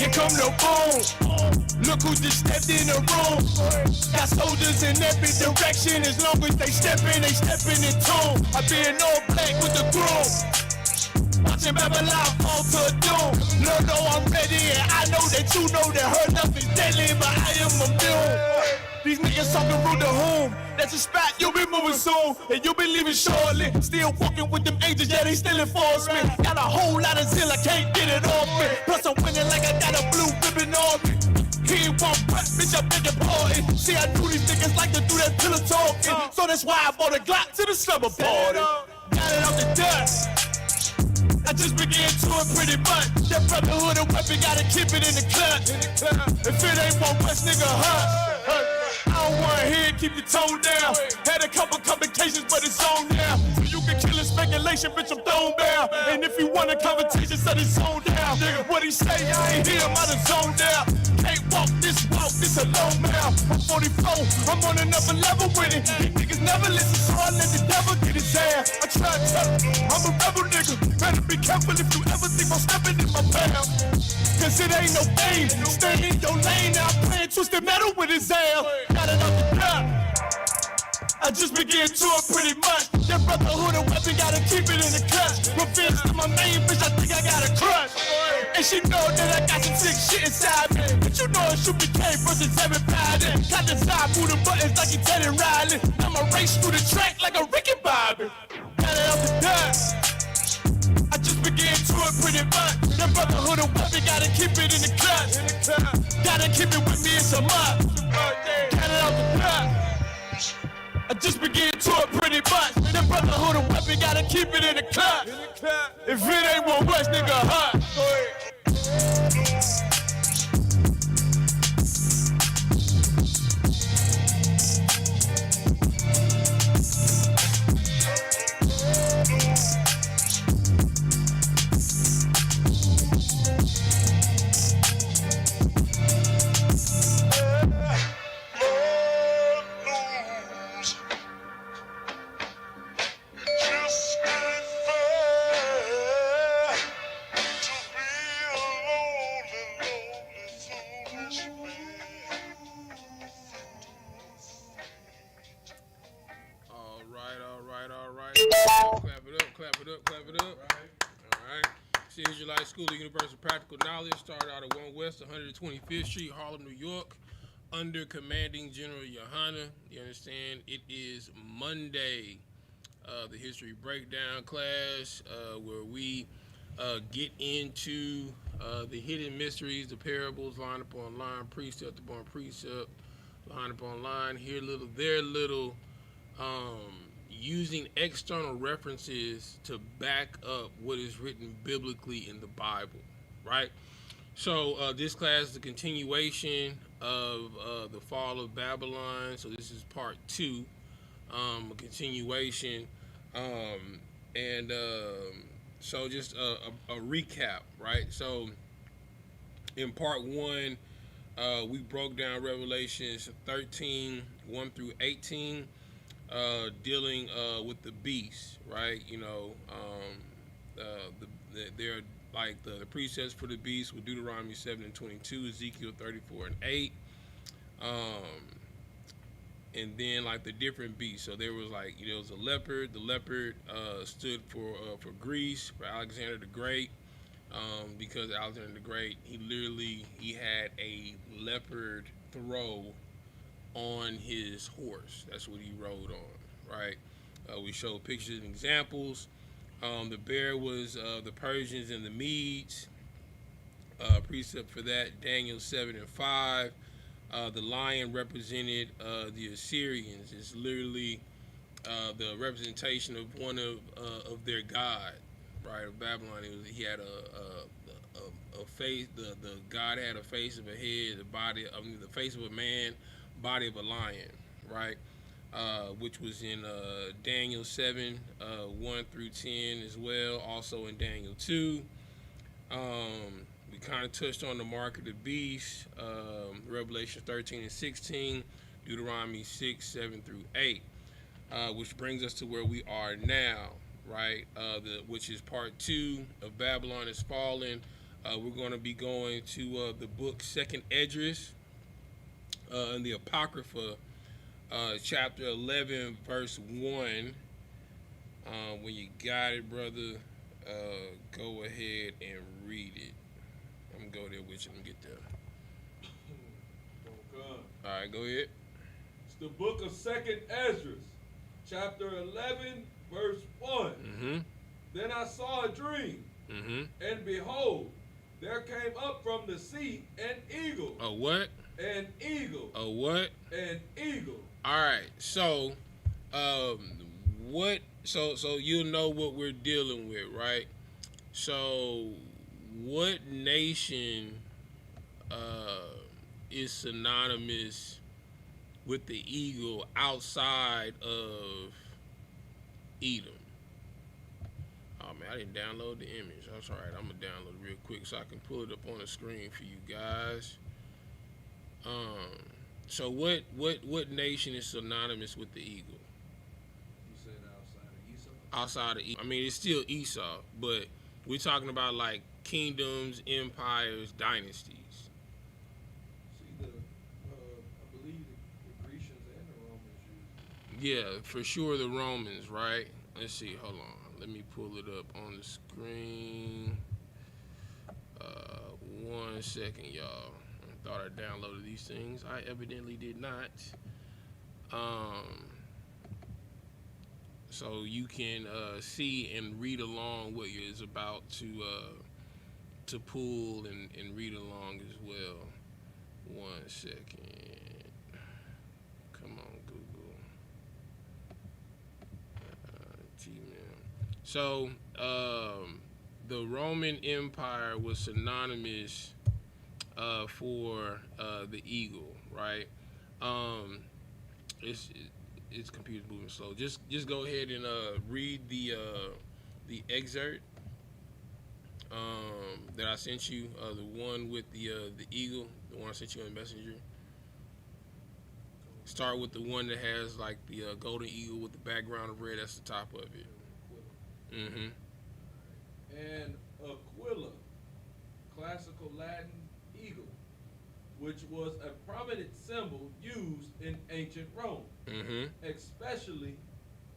here come the boom. Look who just stepped in the room. Got soldiers in every direction. As long as they steppin' in tune. I been all black with the groove. Watching Babylon fall to doom. Lord, know I'm ready and I know that you know that her love is deadly, but I am immune. These niggas talking rude to whom? That's a spot, you'll be moving soon, and you'll be leaving shortly. Still walking with them angels, yeah, they still enforce me. Got a whole lot of zeal, I can't get it off me. Plus I'm winning like I got a blue ribbon on me. He ain't want prep, bitch, I beg your pardon. See, I knew these niggas like to do that pillow talking, so that's why I bought a Glock to the slumber party. Got it off the dust. I just began to it pretty much. That brotherhood and weapon, gotta keep it in the clutch. If it ain't one West nigga, hush. I don't wanna hear it, keep your tone down. Had a couple complications, but it's on now. So you can kill it, speculation, bitch, I'm thrown down. And if you want a conversation, set his zone down. Nigga, what he say, I ain't hear him, I done zoned out. Can't walk, this a low mouth. I'm 44, I'm on another level with it. These niggas never listen, so I let the devil get his ass. I try to tell him, I'm a rebel nigga. Better be careful if you ever think I'm stepping in my path. Cause it ain't no game, stay in your lane. Now I'm playing twisted metal with his ass. Got it off the top. I just began to it pretty much. That brotherhood and weapon, gotta keep it in the clutch. Revenge to my main bitch, I think I got a crush. And she know that I got some sick shit inside me. But you know it should be K versus everybody. Got the side moving buttons like you Teddy Riley. I'ma race through the track like a Ricky Bobby. Got it off the top. I just began to it pretty much. That brotherhood and weapon, gotta keep it in the clutch. Gotta keep it with me, it's a must. Got it off the top. I just began to it pretty much. That brotherhood and weapon, gotta keep it in the clutch. If it ain't one West nigga, hot. School of Universal Practical Knowledge started out at 1 West 125th Street, Harlem, New York, under Commanding General Yohana. You understand? It is Monday, the history breakdown class, where we get into the hidden mysteries, the parables, line upon line, precept upon precept, line upon line, here little, there little, using external references to back up what is written biblically in the Bible, right? So this class is a continuation of the fall of Babylon. So this is part 2, a continuation, so just a recap, right? So in part 1, we broke down Revelations 13, 1 through 18. Dealing with the beast, right? You know, they're like the precepts for the beast with Deuteronomy 7 and 22, Ezekiel 34 and 8, and then like the different beasts. So there was like, you know, it was a leopard. The leopard stood for Greece, for Alexander the Great, because Alexander the Great, he had a leopard throw on his horse. That's what he rode on, right? We showed pictures and examples. The bear was the Persians and the Medes. Precept for that, Daniel 7 and 5. The lion represented the Assyrians. It's literally the representation of one of their god, right? Of Babylon. He had a face. The god had a face of a head, the face of a man, body of a lion, right? Which was in Daniel 7, 1 through 10 as well. Also in Daniel 2. We kind of touched on the mark of the beast, Revelation 13 and 16, Deuteronomy 6, 7 through 8, which brings us to where we are now, right? Which is part 2 of Babylon is Fallen, We're going to be going to the book Second Esdras in the Apocrypha, chapter 11, verse 1. When you got it, brother, go ahead and read it. I'm going to go there with you. Let me get there. All right, go ahead. It's the book of Second Esdras, chapter 11, verse 1. Mm-hmm. Then I saw a dream, and behold, there came up from the sea an eagle. A what? An eagle. A what? An eagle. All right. So, what? So you'll know what we're dealing with, right? So, what nation is synonymous with the eagle outside of Edom? Oh man, I didn't download the image. That's all right. I'm gonna download it real quick so I can pull it up on the screen for you guys. So what nation is synonymous with the eagle? You said outside of Isupk? Outside of Esau. I mean, it's still Esau, but we're talking about like kingdoms, empires, dynasties. See, I believe the Grecians and the Romans used it. Yeah, for sure the Romans, right? Let's see. Hold on. Let me pull it up on the screen. 1 second, y'all. I thought I downloaded these things. I evidently did not. So you can see and read along what is about to pull and read along as well. 1 second. Come on, Google. Gmail. So the Roman Empire was synonymous for the eagle, right? It's computer's moving slow. Just go ahead and read the excerpt that I sent you, the one with the eagle, the one I sent you on Messenger. Start with the one that has like the golden eagle with the background of red. That's the top of it. Mm-hmm. And Aquila, classical Latin eagle, which was a prominent symbol used in ancient Rome, especially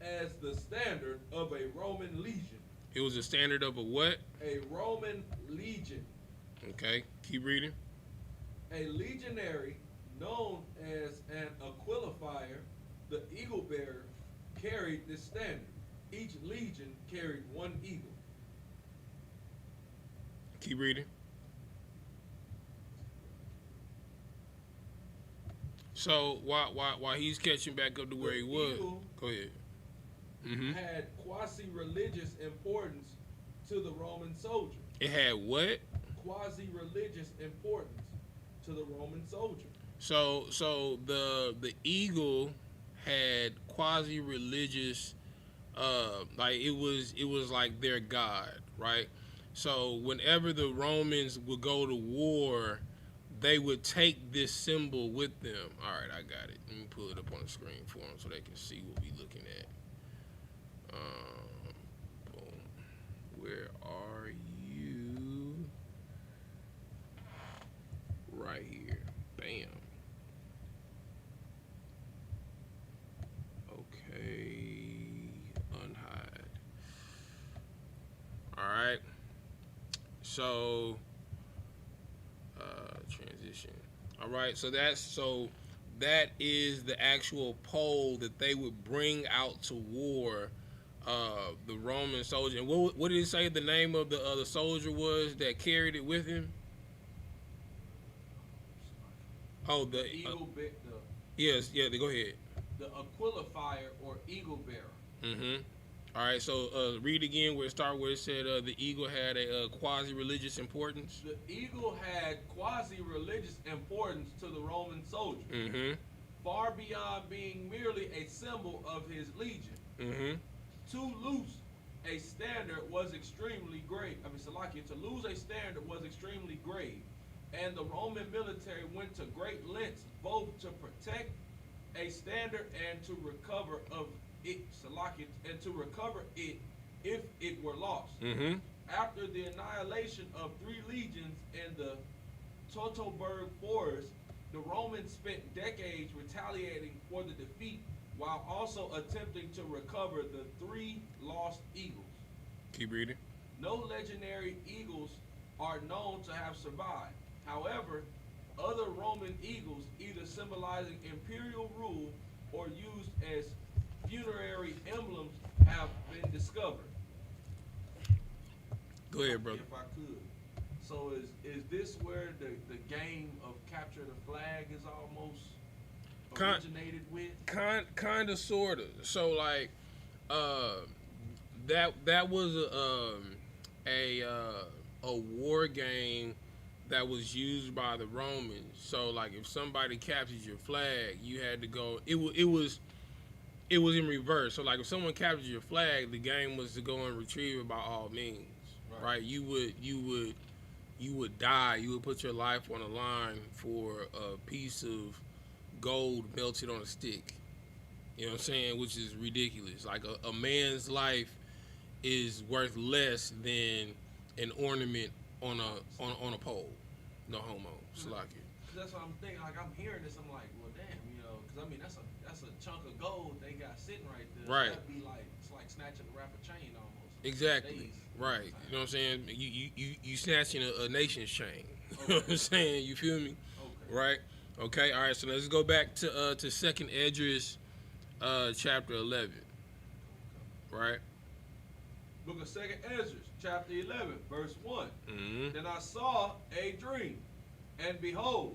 as the standard of a Roman legion. It was a standard of a what? A Roman legion. Okay, keep reading. A legionary known as an aquilifier, the eagle bearer, carried this standard. Each legion carried one eagle. Keep reading. So while he's catching back up to where he was, go ahead. Had quasi-religious importance to the Roman soldier. It had what? Quasi-religious importance to the Roman soldier. So the eagle had quasi-religious, like it was like their god, right? So whenever the Romans would go to war, they would take this symbol with them. All right, I got it. Let me pull it up on the screen for them so they can see what we're looking at. Boom. Where are you? Right here. Bam. Okay. Unhide. All right. So, transition. All right. So that is the actual pole that they would bring out to war. The Roman soldier. And what did it say the name of the soldier was that carried it with him? Oh, the eagle bearer. Yes, yeah. Go ahead. The aquilifier or eagle bearer. All right. So read again where it said the eagle had a quasi-religious importance. The eagle had quasi-religious importance to the Roman soldier. Far beyond being merely a symbol of his legion. To lose a standard was extremely grave. To lose a standard was extremely grave. And the Roman military went to great lengths both to protect a standard and to recover of it, if it were lost. After the annihilation of 3 legions in the Teutoburg Forest, the Romans spent decades retaliating for the defeat while also attempting to recover the 3 lost eagles. Keep reading. No legendary eagles are known to have survived. However, other Roman eagles, either symbolizing imperial rule or used as funerary emblems, have been discovered. Go ahead, brother. If I could. So is this where the game of capture the flag is almost originated with? Kind of, sort of. So like, that was a war game that was used by the Romans. So like, if somebody captures your flag, you had to go. It was in reverse. So like, if someone captured your flag, the game was to go and retrieve it by all means. Right? You would die. You would put your life on the line for a piece of gold melted on a stick. You know what I'm saying? Which is ridiculous. Like a man's life is worth less than an ornament on a pole. No homo. Salaki. That's what I'm thinking. Like, I'm hearing this, I'm like, well, damn, because I mean that's a chunk of gold they got sitting right there. Right. That'd be like, it's like snatching a rapper chain almost. Exactly. Days. Right. You know what I'm saying? You snatching a nation's chain. You know what I'm saying? You feel me? Okay. Right. Okay. All right. So let's go back to Second Esdras, chapter 11. Right. Book of Second Esdras, chapter 11, verse 1. Mm-hmm. Then I saw a dream, and behold,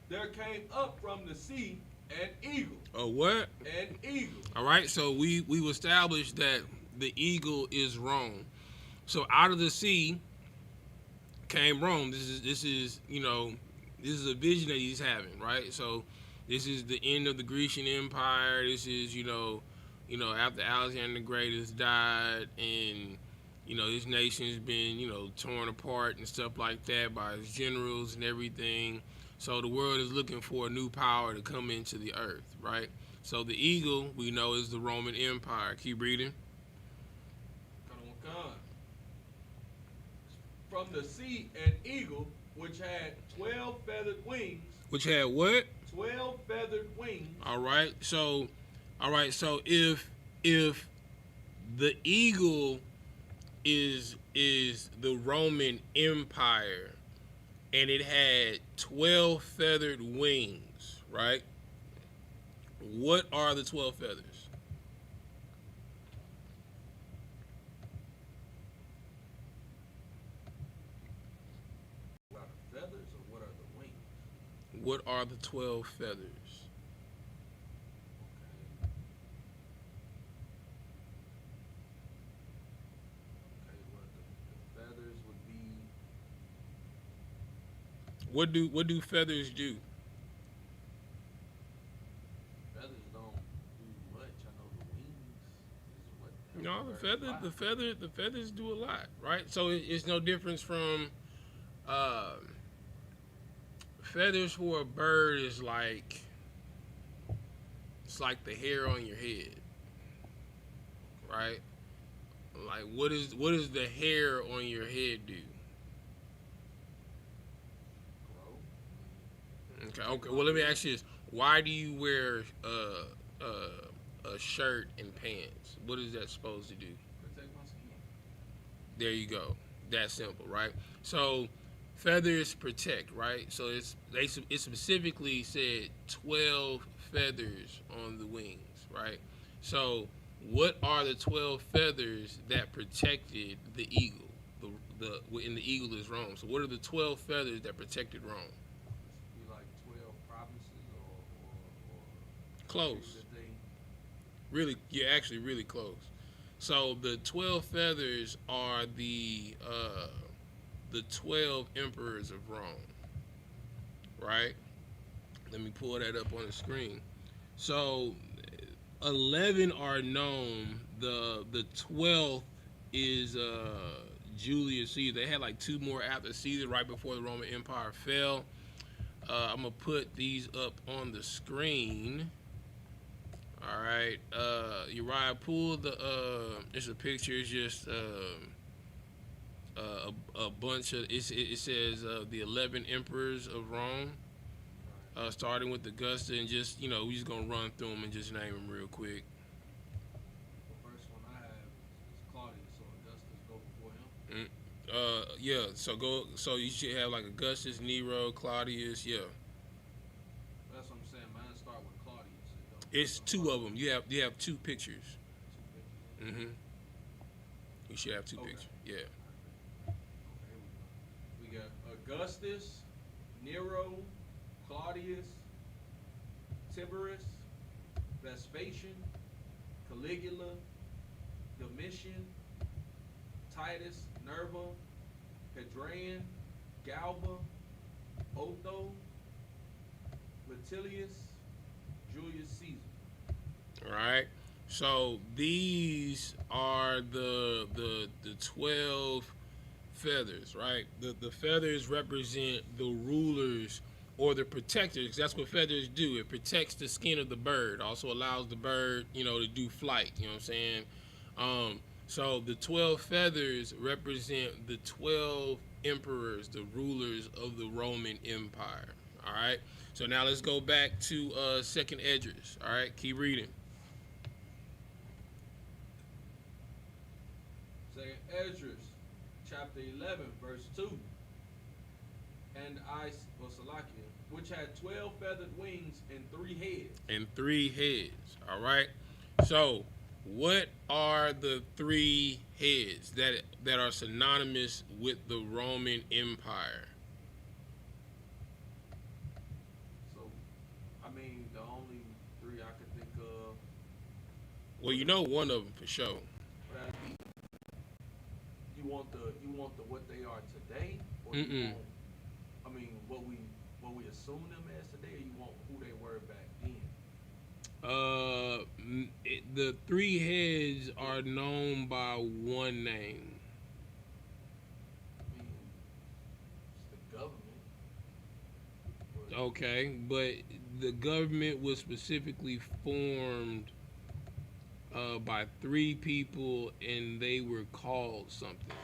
there came up from the sea an eagle. A what? An eagle. All right. So we established that the eagle is Rome. So out of the sea came Rome. This is a vision that he's having, right? So this is the end of the Grecian Empire. This is after Alexander the Great has died, and his nation's been torn apart and stuff like that by his generals and everything. So the world is looking for a new power to come into the earth, right? So the eagle, we know, is the Roman Empire. Keep reading. From the sea, an eagle which had 12 feathered wings. Which had what? 12 feathered wings. All right. So if the eagle is the Roman Empire and it had 12 feathered wings, right? What are the 12 feathers? What are the 12 feathers? Okay, well, the feathers would be. What do feathers do? Feathers don't do much. I know the wings is what. No, the feathers do a lot, right? So it's no difference from feathers for a bird is like, it's like the hair on your head, right? Like what does the hair on your head do? Okay. Well, let me ask you this: why do you wear a shirt and pants? What is that supposed to do? Protect my skin. There you go. That simple, right? So feathers protect, right? So it specifically said 12 feathers on the wings, right? So what are the 12 feathers that protected the eagle? And the eagle is Rome. So what are the 12 feathers that protected Rome? Be like 12 provinces or Close. Really, you're actually really close. So the 12 feathers are the 12 emperors of Rome, right? Let me pull that up on the screen. So 11 are known. The 12th is Julius Caesar. They had like 2 more after Caesar, right before the Roman Empire fell. I'm gonna put these up on the screen. All right, Uriah, pull the. It's a picture. It's just a bunch of it says the 11 emperors of Rome, starting with Augusta, and just we just gonna run through them and just name them real quick. The first one I have is Claudius, so Augustus go before him. Yeah. So go. So you should have like Augustus, Nero, Claudius. Yeah. That's what I'm saying. Mine start with Claudius. It's two of them. You have two pictures. Mm-hmm. You should have two pictures. Yeah. Okay, we got Augustus, Nero, Claudius, Tiberius, Vespasian, Caligula, Domitian, Titus, Nerva, Hadrian, Galba, Otho, Vitellius, Julius Caesar. All right. So these are the 12 feathers, right? The feathers represent the rulers or the protectors, 'cause that's what feathers do. It protects the skin of the bird. Also allows the bird, to do flight. You know what I'm saying? So the 12 feathers represent the 12 emperors, the rulers of the Roman Empire. All right. So now let's go back to Second Esdras. All right. Keep reading. Second Esdras, chapter 11, verse 2. And Salakia, which had 12 feathered wings and 3 heads. And 3 heads. All right. So, what are the 3 heads that are synonymous with the Roman Empire? So, I mean, the only 3 I could think of. Well, one of them for sure. You want the what they are today, or you want, I mean, what we assume them as today, or you want who they were back then? The 3 heads are known by one name. I mean, it's the government. Okay, but the government was specifically formed by 3 people, and they were called something.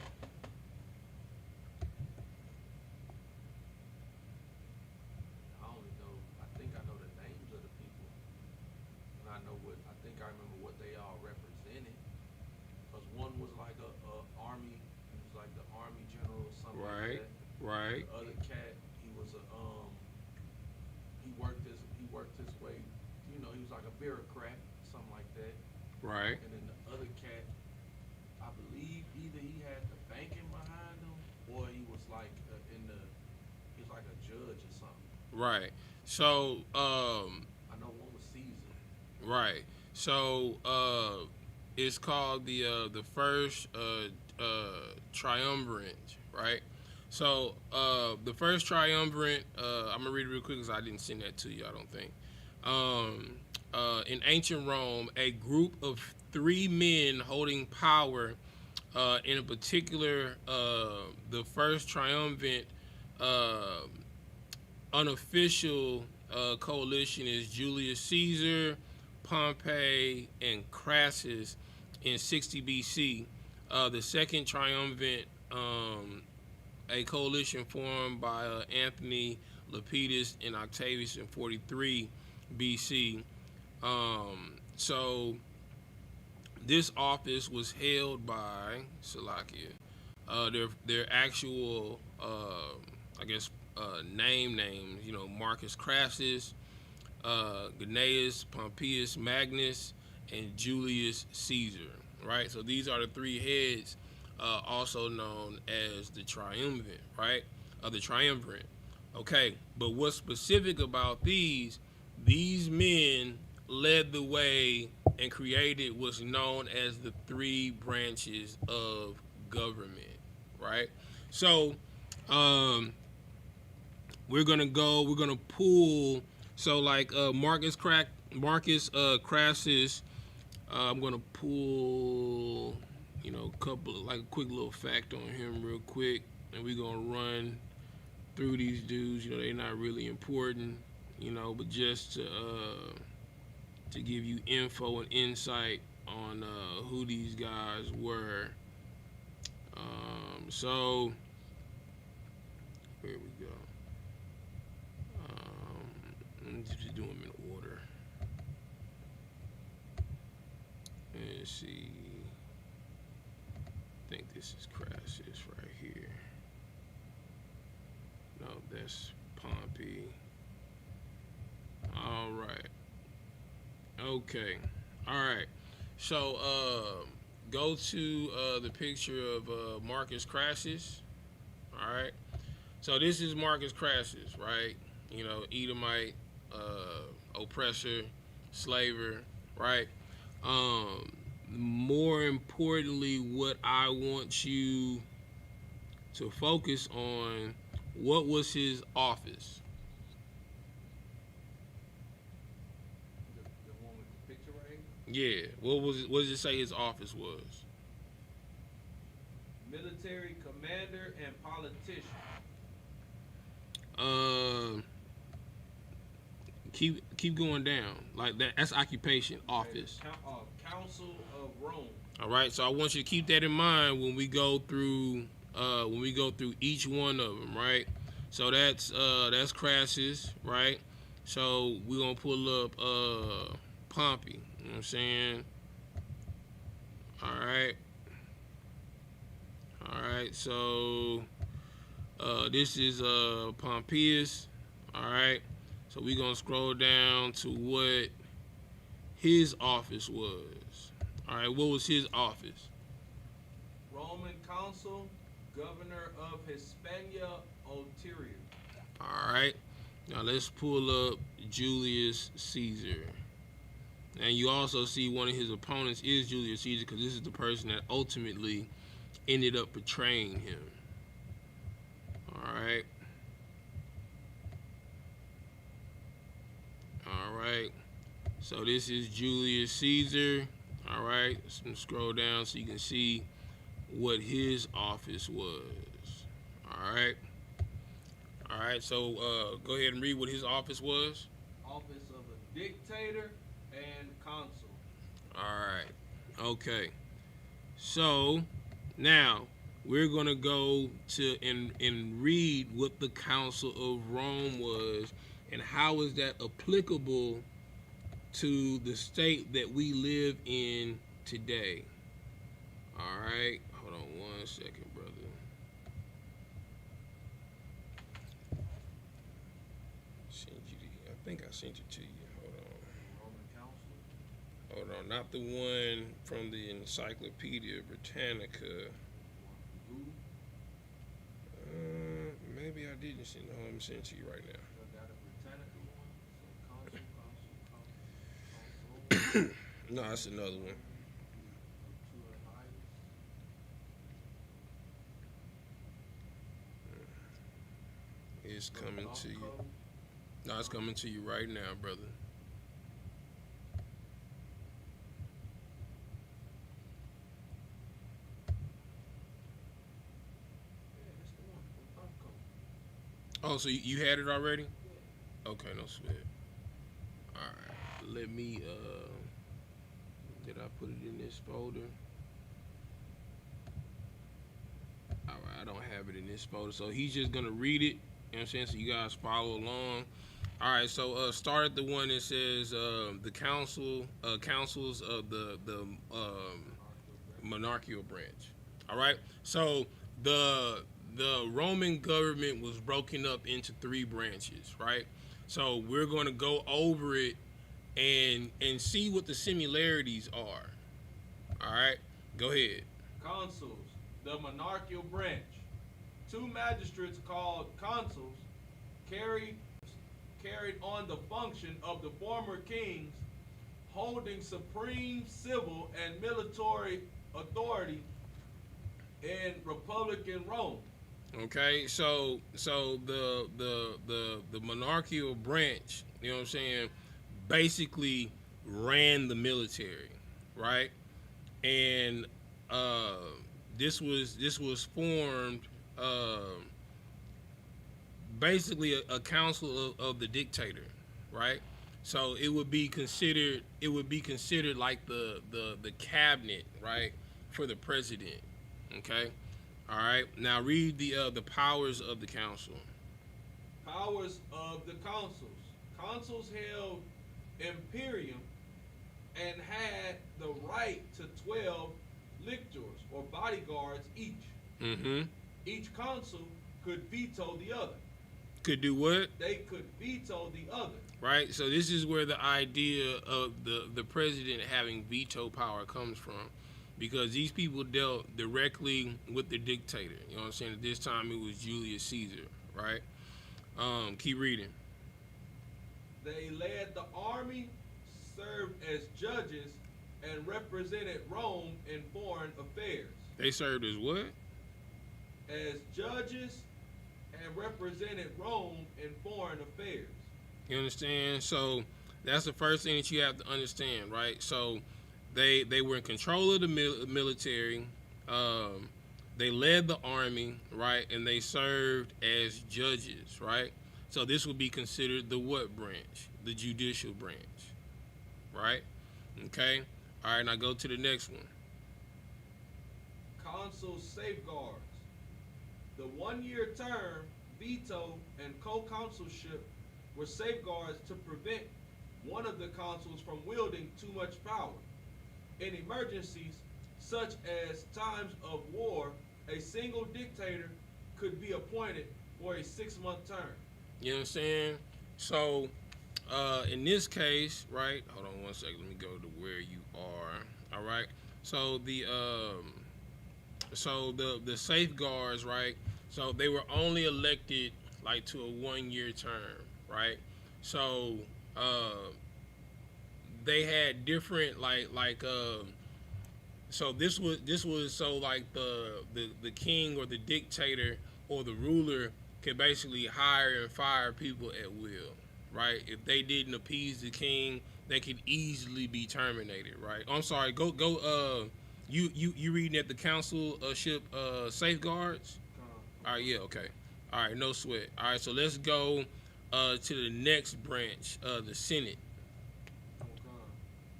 I think I know the names of the people, and I think I remember what they all represented. Cause one was like a army, he was like the army general or something Right, like that. right. The other cat, he was he worked his way, he was like a bureaucrat, something like that. Right. And then the other cat, I believe either he had the banking behind him, or he was like he was like a judge or something. Right. So, I know one was Caesar. right. So, it's called the first triumvirate, right? So, the first triumvirate, I'm gonna read it real quick because I didn't send that to you, I don't think. In ancient Rome, a group of 3 men holding power, in a particular, the first triumvirate, unofficial coalition is Julius Caesar, Pompey, and Crassus in 60 BC. The second triumvirate, a coalition formed by Anthony, Lepidus, and Octavius in 43 BC. So this office was held by Salakia. Their actual, names, Marcus Crassus, Gnaeus, Pompeius Magnus, and Julius Caesar, right? So these are the 3 heads, also known as the triumvirate, right? The triumvirate. Okay, but what's specific about these men led the way and created what's known as the 3 branches of government, right? So, we're gonna pull. So like Marcus Crassus. I'm gonna pull, a quick little fact on him real quick, and we're gonna run through these dudes. They're not really important, but just to give you info and insight on who these guys were. So here we go. Let me just do them in order. Let's see. I think this is Crassus right here. No, that's Pompey. All right. Okay. All right. So go to the picture of Marcus Crassus. All right. So this is Marcus Crassus, right? You know, Edomite, oppressor, slaver, right? More importantly, what I want you to focus on, what was his office? The one with the picture right here? Yeah. What does it say his office was? Military commander and politician. Keep going down like that. That's occupation, office. Council of Rome. All right. So I want you to keep that in mind when we go through each one of them, right? So that's Crassus, right? So we're gonna pull up Pompey. You know what I'm saying? All right. All right. So this is Pompeius. All right. So we're going to scroll down to what his office was. All right. What was his office? Roman consul, governor of Hispania Ulterior. All right. Now let's pull up Julius Caesar. And you also see one of his opponents is Julius Caesar, because this is the person that ultimately ended up betraying him. All right. All right. So this is Julius Caesar. All right. Let's scroll down so you can see what his office was. All right. All right. So go ahead and read what his office was. Office of a dictator and consul. All right. Okay. So now we're gonna go to and read what the Council of Rome was, and how is that applicable to the state that we live in today. All right. Hold on 1 second, brother. I think I sent it to you. Hold on, not the one from the Encyclopedia Britannica. Maybe I didn't send it. I'm sending it to you right now. No, that's another one. It's coming to you. No, it's coming to you right now, brother. Oh, so you had it already? Okay, no sweat. All right, let me. Did I put it in this folder? All right, I don't have it in this folder, so he's just gonna read it. You know what I'm saying? So you guys follow along. All right, so start at the one that says the councils of the monarchical branch. All right, so the Roman government was broken up into 3 branches, right? So we're going to go over it and see what the similarities are. All right, go ahead. Consuls, the monarchical branch. 2 magistrates called consuls carried on the function of the former kings, holding supreme civil and military authority in Republican Rome. Okay, so the monarchical branch, you know what I'm saying, basically ran the military, right? And this was formed basically a council of the dictator, right? So it would be considered like the cabinet, right, for the president. Okay, All right. Now read the powers of the council. Powers of the consuls. Consuls held imperium and had the right to 12 lictors or bodyguards each. Mm-hmm. Each consul could veto the other. Could do what? They could veto the other. Right. So this is where the idea of the president having veto power comes from, because these people dealt directly with the dictator. You know what I'm saying? At this time, it was Julius Caesar. Right. Keep reading. They led the army, served as judges, and represented Rome in foreign affairs. They served as what? As judges and represented Rome in foreign affairs. You understand? So that's the first thing that you have to understand, right? So they were in control of the military. They led the army, right? And they served as judges, right? So this would be considered the what branch? The judicial branch, right? Okay. All right. Now go to the next one. Consul safeguards. The 1-year term, veto, and co-consulship were safeguards to prevent one of the consuls from wielding too much power. In emergencies, such as times of war, a single dictator could be appointed for a 6-month term. You know what I'm saying? So, in this case, right? Hold on one second. Let me go to where you are. All right. So the safeguards, right? So they were only elected like to a 1-year term, right? So they had different so this was so like the king or the dictator or the ruler could basically hire and fire people at will, right? If they didn't appease the king, they could easily be terminated, right? I'm sorry, go you reading at the councilship safeguards? All right, yeah, okay. All right, no sweat. All right, so let's go to the next branch, the Senate.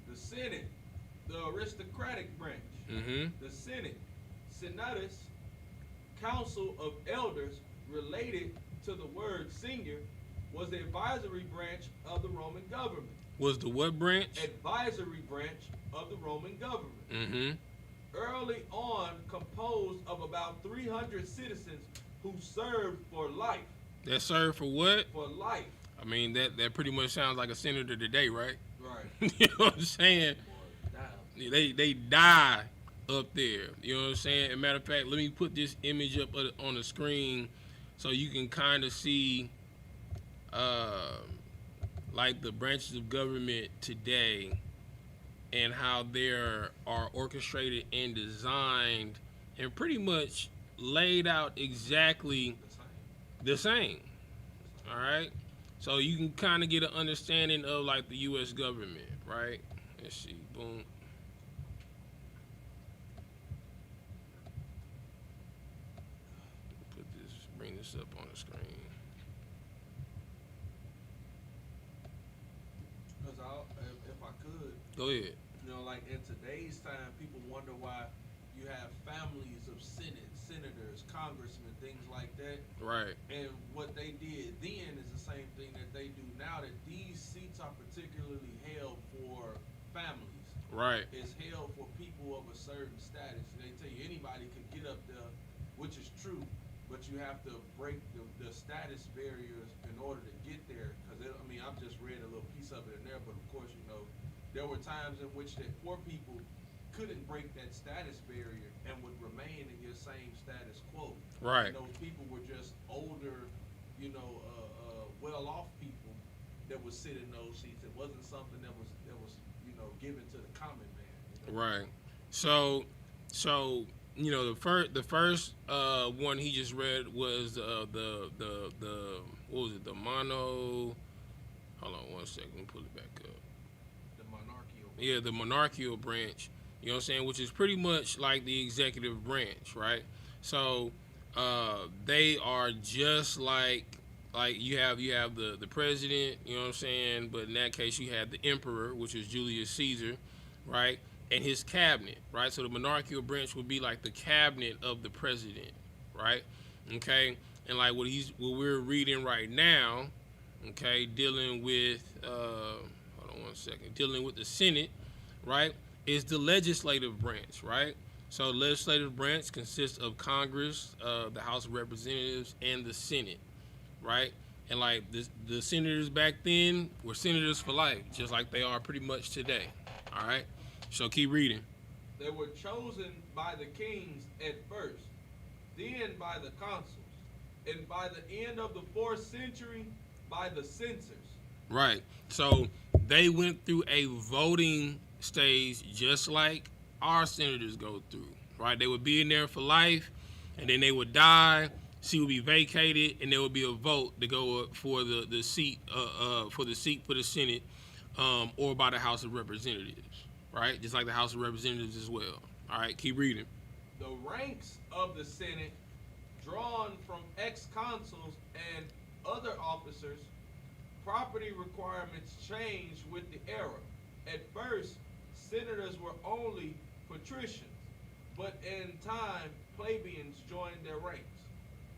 The Senate, the aristocratic branch. Mm-hmm. The Senate, Senatus, Council of Elders, related to the word senior, was the advisory branch of the Roman government. Was the what branch? Advisory branch of the Roman government. Mm-hmm. Early on, composed of about 300 citizens who served for life. That served for what? For life. I mean, that pretty much sounds like a senator today, right? Right. You know what I'm saying? They die up there. You know what I'm saying? As a matter of fact, let me put this image up on the screen so you can kind of see like the branches of government today and how they are orchestrated and designed and pretty much laid out exactly the same. All right? So you can kind of get an understanding of like the U.S. government, right? Let's see. Boom. Bring this up on the screen. Because if I could, Go ahead. you know, like in today's time, people wonder why you have families of senators, congressmen, things like that. Right. And what they did then is the same thing that they do now, that these seats are particularly held for families. Right. It's held for people of a certain status. They tell you anybody could get up there, which is true, but you have to break the status barriers in order to get there. Because, I mean, I've just read a little piece of it in there, but of course, you know, there were times in which that poor people couldn't break that status barrier and would remain in your same status quo. Right. And those people were just older, you know, well-off people that would sit in those seats. It wasn't something that was you know, given to the common man. You know? Right. So you know, the first one he just read was the what was it? The mono. Hold on one second. Let me pull it back up. The monarchical. Yeah, the monarchical branch. You know what I'm saying? Which is pretty much like the executive branch, right? So they are just like you have the president. You know what I'm saying? But in that case, you have the emperor, which is Julius Caesar, right? And his cabinet, right? So the monarchical branch would be like the cabinet of the president, right? Okay, and like what we're reading right now, okay, dealing with hold on one second, dealing with the Senate, right, is the legislative branch, right? So the legislative branch consists of Congress, the House of Representatives, and the Senate, right? And like the senators back then were senators for life, just like they are pretty much today. All right. So keep reading. They were chosen by the kings at first, then by the consuls, and by the end of the 4th century, by the censors. Right. So they went through a voting stage just like our senators go through. Right. They would be in there for life, and then they would die. Seat would be vacated, and there would be a vote to go for the seat for the Senate, or by the House of Representatives. Right. Just like the House of Representatives as well. All right. Keep reading. The ranks of the Senate, drawn from ex-consuls and other officers, property requirements changed with the era. At first, senators were only patricians, but in time, plebeians joined their ranks.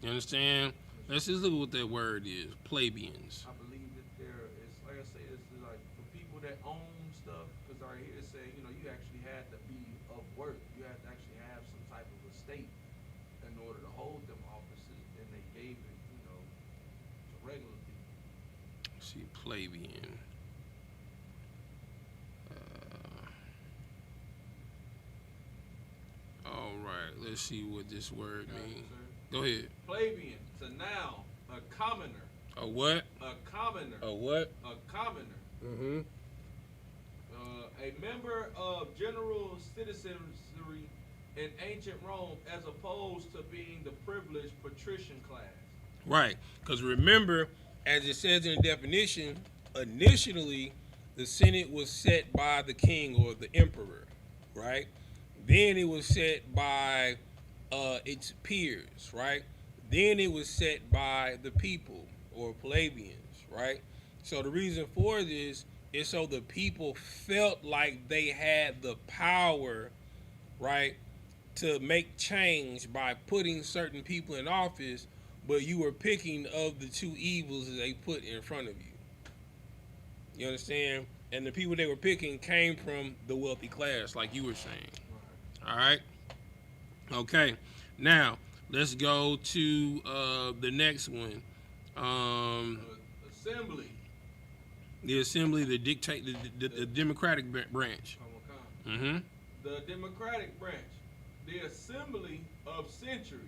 You understand? Let's just look at what that word is. Plebeians. I believe that there is, like I say, it's like for people that own stuff, because right here it say, you actually had to be of work. You had to actually have some type of estate in order to hold them offices, and they gave it, to regular people. Let's see, plebeian. All right, let's see what this word means. Go ahead. Plebeian, it's a noun, a commoner. A what? A commoner. A what? A commoner. Mm-hmm. A member of general citizenry in ancient Rome, as opposed to being the privileged patrician class. Right, because remember, as it says in the definition, initially the Senate was set by the king or the emperor, right? Then it was set by its peers, right? Then it was set by the people or plebeians, right? So the reason for this is so the people felt like they had the power, right, to make change by putting certain people in office, but you were picking of the two evils that they put in front of you. You understand? And the people they were picking came from the wealthy class, like you were saying. All right? Okay. Now, let's go to the next one. Assembly. The assembly, the Democratic branch. Mm-hmm. The Democratic branch. The assembly of centuries.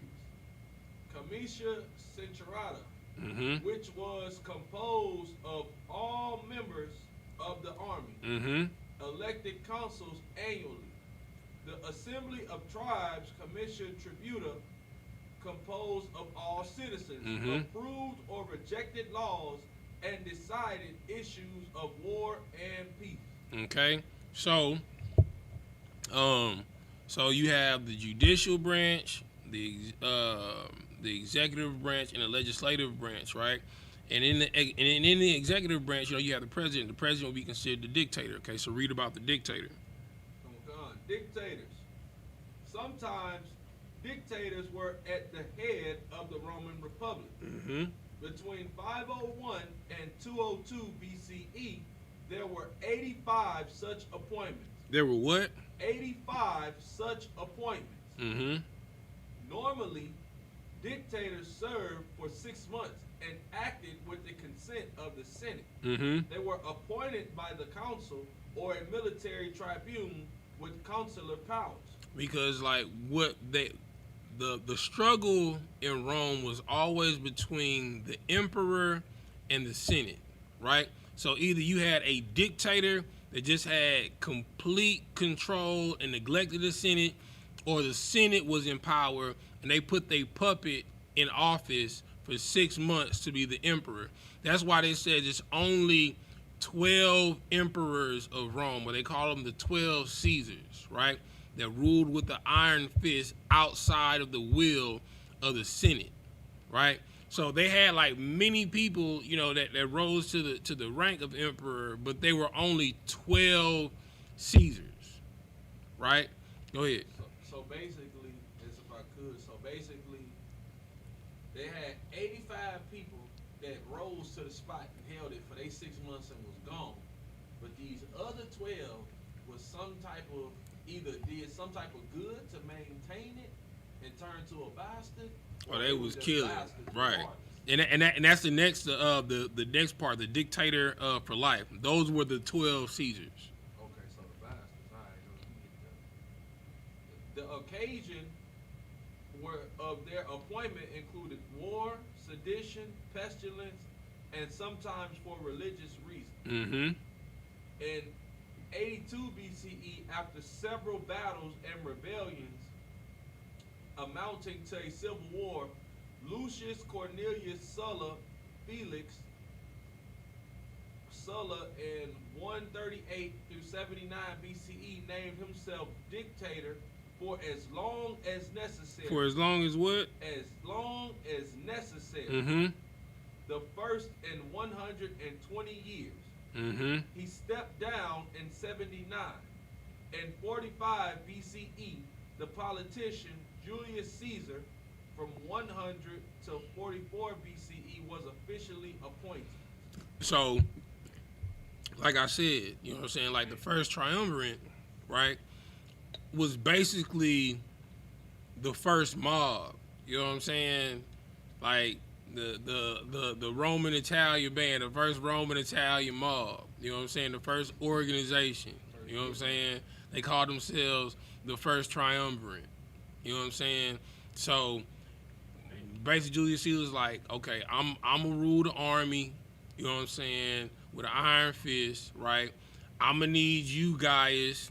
Comitia Centurata, Mm-hmm. which was composed of all members of the army, Mm-hmm. elected consuls annually. The assembly of tribes, Comitia Tributa, composed of all citizens, Mhm. approved or rejected laws, and decided issues of war and peace. Okay. So you have the judicial branch, the executive branch, and the legislative branch, right? And in the executive branch, you have the president. The president will be considered the dictator. Okay, so read about the dictator. Dictators. Sometimes dictators were at the head of the Roman Republic. Mm-hmm. Between 501 and 202 BCE, there were 85 such appointments. There were what? 85 such appointments. Mm-hmm. Normally, dictators served for 6 months and acted with the consent of the Senate. Mm-hmm. They were appointed by the council or a military tribune with consular powers. Because the struggle in Rome was always between the emperor and the Senate, right? So either you had a dictator that just had complete control and neglected the Senate, or the Senate was in power and they put their puppet in office for 6 months to be the emperor. That's why they said it's only 12 emperors of Rome, or they call them the 12 Caesars, right? That ruled with the iron fist outside of the will of the Senate, right? So they had like many people, that rose to the rank of emperor, but they were only 12 Caesars, right? Go ahead. So basically, as if I could, They had 85 people that rose to the spot and held it for they 6 months and was gone. But these other 12 was some type of either did some type of good to maintain it and turn to a bastard, or they was just killing, bastards right? regardless. And that's the next the next part, the dictator for life. Those were the 12 Caesars. Okay, so the bastards. All right, let me get that. The occasion of their appointment included war, sedition, pestilence, and sometimes for religious reasons. Mm-hmm. In 82 BCE, after several battles and rebellions amounting to a civil war, Lucius Cornelius Sulla in 138 through 79 BCE named himself dictator for as long as necessary. For as long as what? As long as necessary. Mm-hmm. The first in 120 years. Mm-hmm. He stepped down in 79. In 45 BCE, the politician Julius Caesar, from 100 to 44 BCE, was officially appointed. So, like I said, you know what I'm saying? Like the first triumvirate, right, was basically the first mob. You know what I'm saying? Like the Roman Italian band, the first Roman Italian mob. You know what I'm saying? The first organization. You know what I'm saying? They called themselves the first triumvirate. You know what I'm saying? So basically Julius Caesar was like, okay, I'm gonna rule the army, you know what I'm saying, with an iron fist, right? I'm gonna need you guys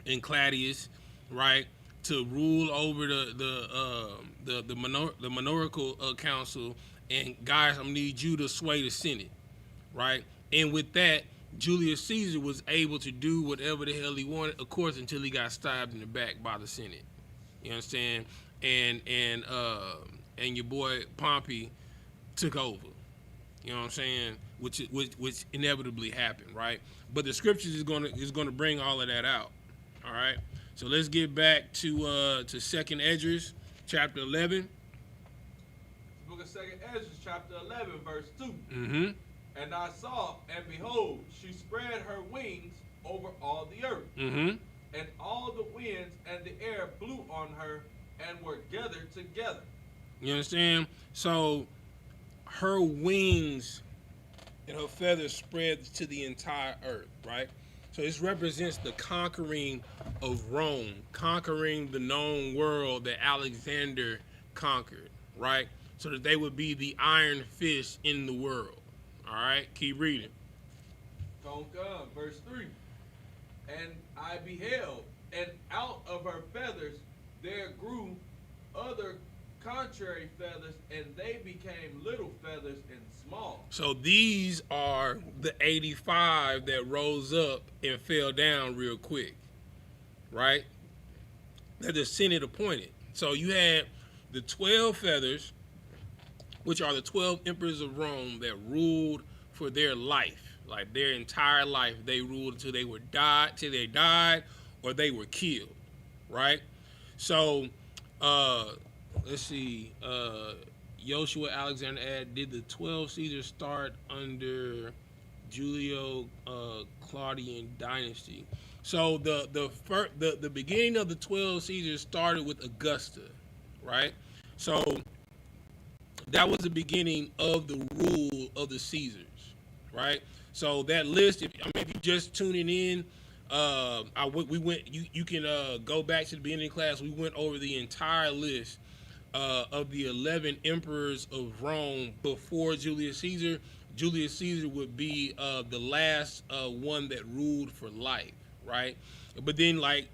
and Claudius, right, to rule over the monarchical council, and guys, I'm gonna need you to sway the Senate, right? And with that, Julius Caesar was able to do whatever the hell he wanted, of course, until he got stabbed in the back by the Senate. You understand? And your boy Pompey took over. You know what I'm saying? Which inevitably happened, right? But the scriptures is gonna bring all of that out. All right. So let's get back to Second Esdras, chapter 11. Book of Second Esdras, chapter 11, verse 2. Mm-hmm. And I saw, and behold, she spread her wings over all the earth. Mm-hmm. And all the winds and the air blew on her and were gathered together. You understand? So her wings and her feathers spread to the entire earth, right? So this represents the conquering of Rome, conquering the known world that Alexander conquered, right? So that they would be the iron fist in the world. All right, keep reading. Verse 3. And I beheld, and out of her feathers there grew other contrary feathers, and they became little feathers and small. So these are the 85 that rose up and fell down real quick, right? That the Senate appointed. So you had the 12 feathers, which are the 12 emperors of Rome that ruled for their life, like their entire life. They ruled until they died, or they were killed, right? So, let's see. Joshua Alexander did the 12 Caesars start under Julio Claudian dynasty? So the beginning of the 12 Caesars started with Augusta, right? So that was the beginning of the rule of the Caesars, right? So that list, if you're just tuning in, we went. You can go back to the beginning of the class. We went over the entire list of the 11 emperors of Rome before Julius Caesar. Julius Caesar would be the last one that ruled for life, right? But then, like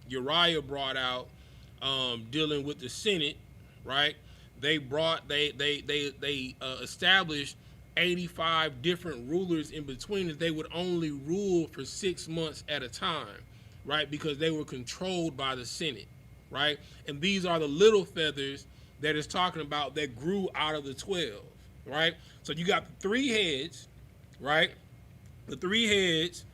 Uriah brought out, dealing with the Senate, right? They established 85 different rulers in between that they would only rule for 6 months at a time, right? Because they were controlled by the Senate, right? And these are the little feathers that it's talking about that grew out of the 12, right? So you got the 3 heads, right? The 3 heads,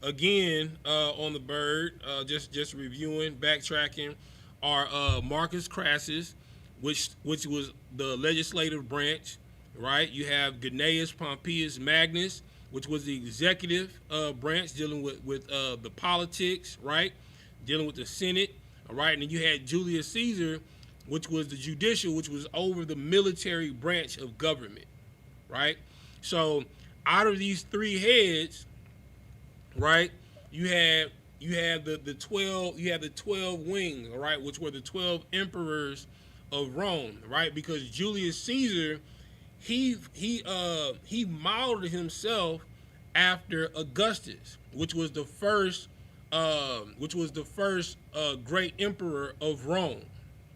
again, on the bird, just reviewing, backtracking. are Marcus Crassus, which was the legislative branch, right? You have Gnaeus Pompeius Magnus, which was the executive branch dealing with the politics, right? Dealing with the Senate, all right? And then you had Julius Caesar, which was the judicial, which was over the military branch of government, right? So out of these three heads, right, you have the 12 wings, all right, which were the 12 emperors of Rome, right? Because Julius Caesar, he modeled himself after Augustus, which was the first great emperor of Rome,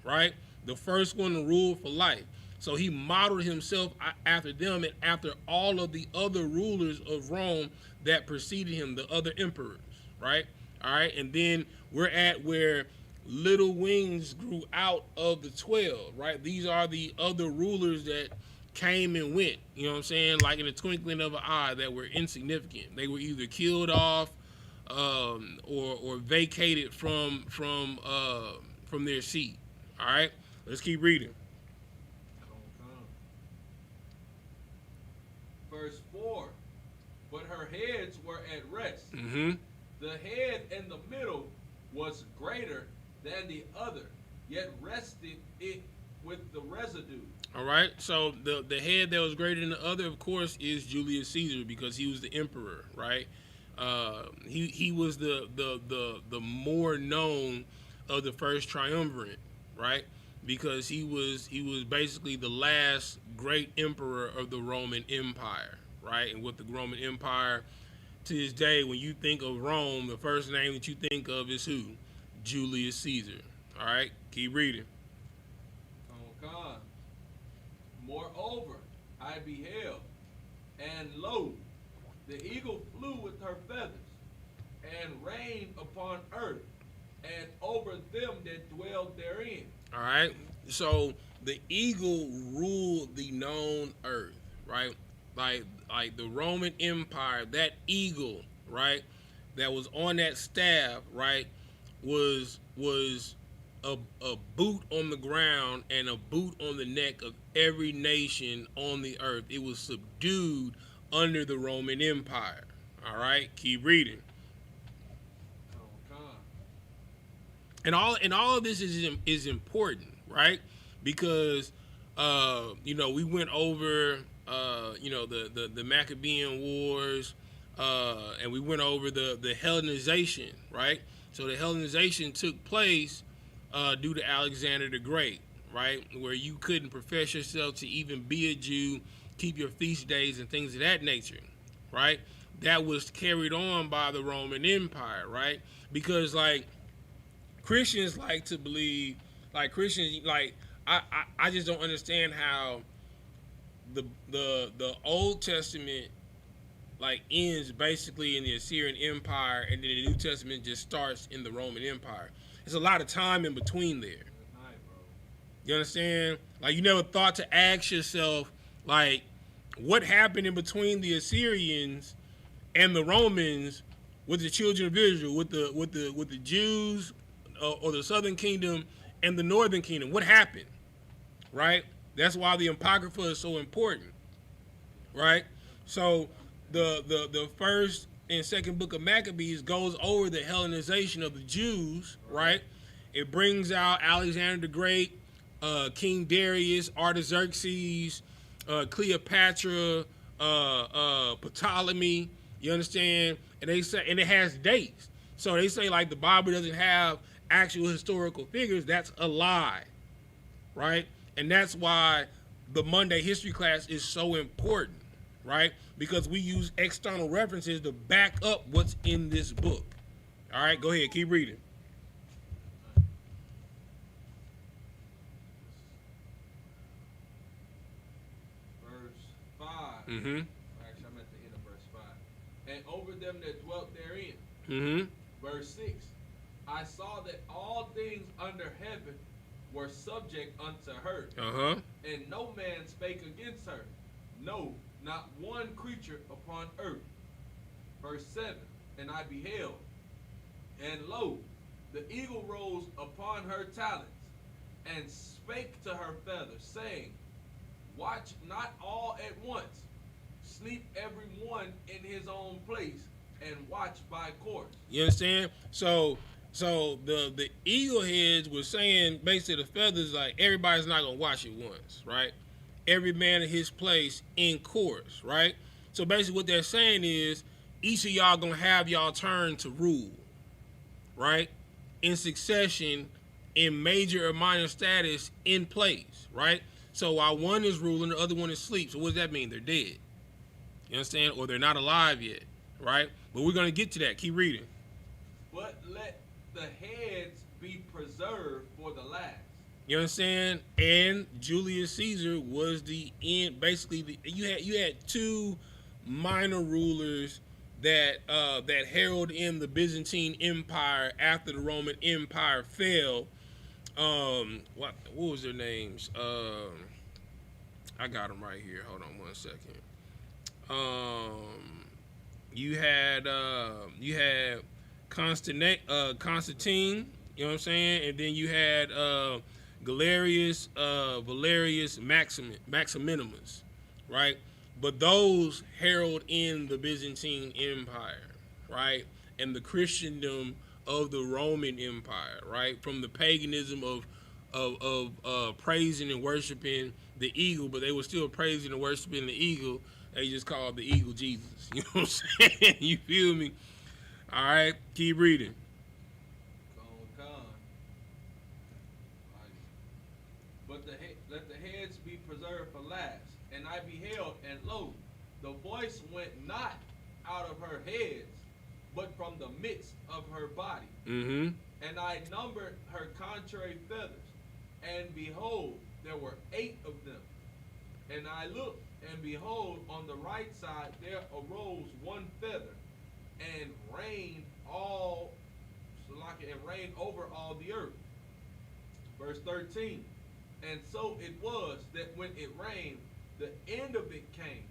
right? The first one to rule for life. So he modeled himself after them and after all of the other rulers of Rome that preceded him, the other emperors, right? All right, and then we're at where little wings grew out of the 12, right? These are the other rulers that came and went, you know what I'm saying? Like in the twinkling of an eye, that were insignificant. They were either killed off or vacated from their seat. All right, let's keep reading. Verse 4, but her heads were at rest. Mm-hmm. The head in the middle was greater than the other, yet rested it with the residue. All right, so the head that was greater than the other, of course, is Julius Caesar, because he was the emperor, right? He was the more known of the first triumvirate, right? Because he was basically the last great emperor of the Roman Empire, right? And with the Roman Empire, to this day, when you think of Rome, the first name that you think of is who? Julius Caesar. All right, keep reading. Moreover, I beheld, and lo, the eagle flew with her feathers, and reigned upon earth, and over them that dwelled therein. All right, so the eagle ruled the known earth, right? Like the Roman Empire, that eagle, right, that was on that staff, right, was a boot on the ground and a boot on the neck of every nation on the earth. It was subdued under the Roman Empire. All right, keep reading. And all of this is important, right? Because we went over the Maccabean Wars, and we went over the Hellenization, right? So the Hellenization took place due to Alexander the Great, right? Where you couldn't profess yourself to even be a Jew, keep your feast days and things of that nature, right? That was carried on by the Roman Empire, right? Because like Christians like to believe, like Christians, like I just don't understand how the Old Testament like ends basically in the Assyrian Empire, and then the New Testament just starts in the Roman Empire. There's a lot of time in between there. You understand? Like, you never thought to ask yourself, like, what happened in between the Assyrians and the Romans with the children of Israel, with the Jews or the Southern Kingdom and the Northern Kingdom? What happened? Right? That's why the Apocrypha is so important. Right? So the first and second book of Maccabees goes over the Hellenization of the Jews, right? It brings out Alexander the Great, King Darius, Artaxerxes, Cleopatra, Ptolemy. You understand? And they say, and it has dates. So they say like the Bible doesn't have actual historical figures. That's a lie, right? And that's why the Monday history class is so important, right? Because we use external references to back up what's in this book. All right, go ahead, keep reading. Verse 5. Mm-hmm. Actually, I'm at the end of verse 5. And over them that dwelt therein. Mm-hmm. Verse 6. I saw that all things under heaven were subject unto her. Uh-huh. And no man spake against her. No, not one creature upon earth. Verse 7. And I beheld, and lo, The eagle rose upon her talents, and spake to her feathers, saying, Watch not all at once, sleep every one in his own place, and watch by course. You understand? So the eagle heads were saying basically the feathers like everybody's not gonna watch it once, right? Every man in his place in course, right? So basically what they're saying is each of y'all gonna have y'all turn to rule, right? In succession, in major or minor status in place, right? So while one is ruling, the other one is asleep. So what does that mean? They're dead. You understand? Or they're not alive yet, right? But we're gonna get to that. Keep reading. But let the heads be preserved for the last. You understand? And Julius Caesar was the end. Basically, you had two minor rulers that heralded in the Byzantine Empire after the Roman Empire fell. What was their names? I got them right here. Hold on one second. You had Constantine. You know what I'm saying? And then you had Galerius, Valerius Maximinus, right? But those herald in the Byzantine Empire, right? And the Christendom of the Roman Empire, right? From the paganism of praising and worshiping the eagle, but they were still praising and worshiping the eagle. They just called the eagle Jesus. You know what I'm saying? You feel me? All right, keep reading. Let the heads be preserved for last. And I beheld, and lo, the voice went not out of her heads, but from the midst of her body. Mm-hmm. And I numbered her contrary feathers, and behold, there were 8 of them. And I looked, and behold, on the right side there arose one feather, and reigned over all the earth. Verse 13. And so it was that when it rained, the end of it came,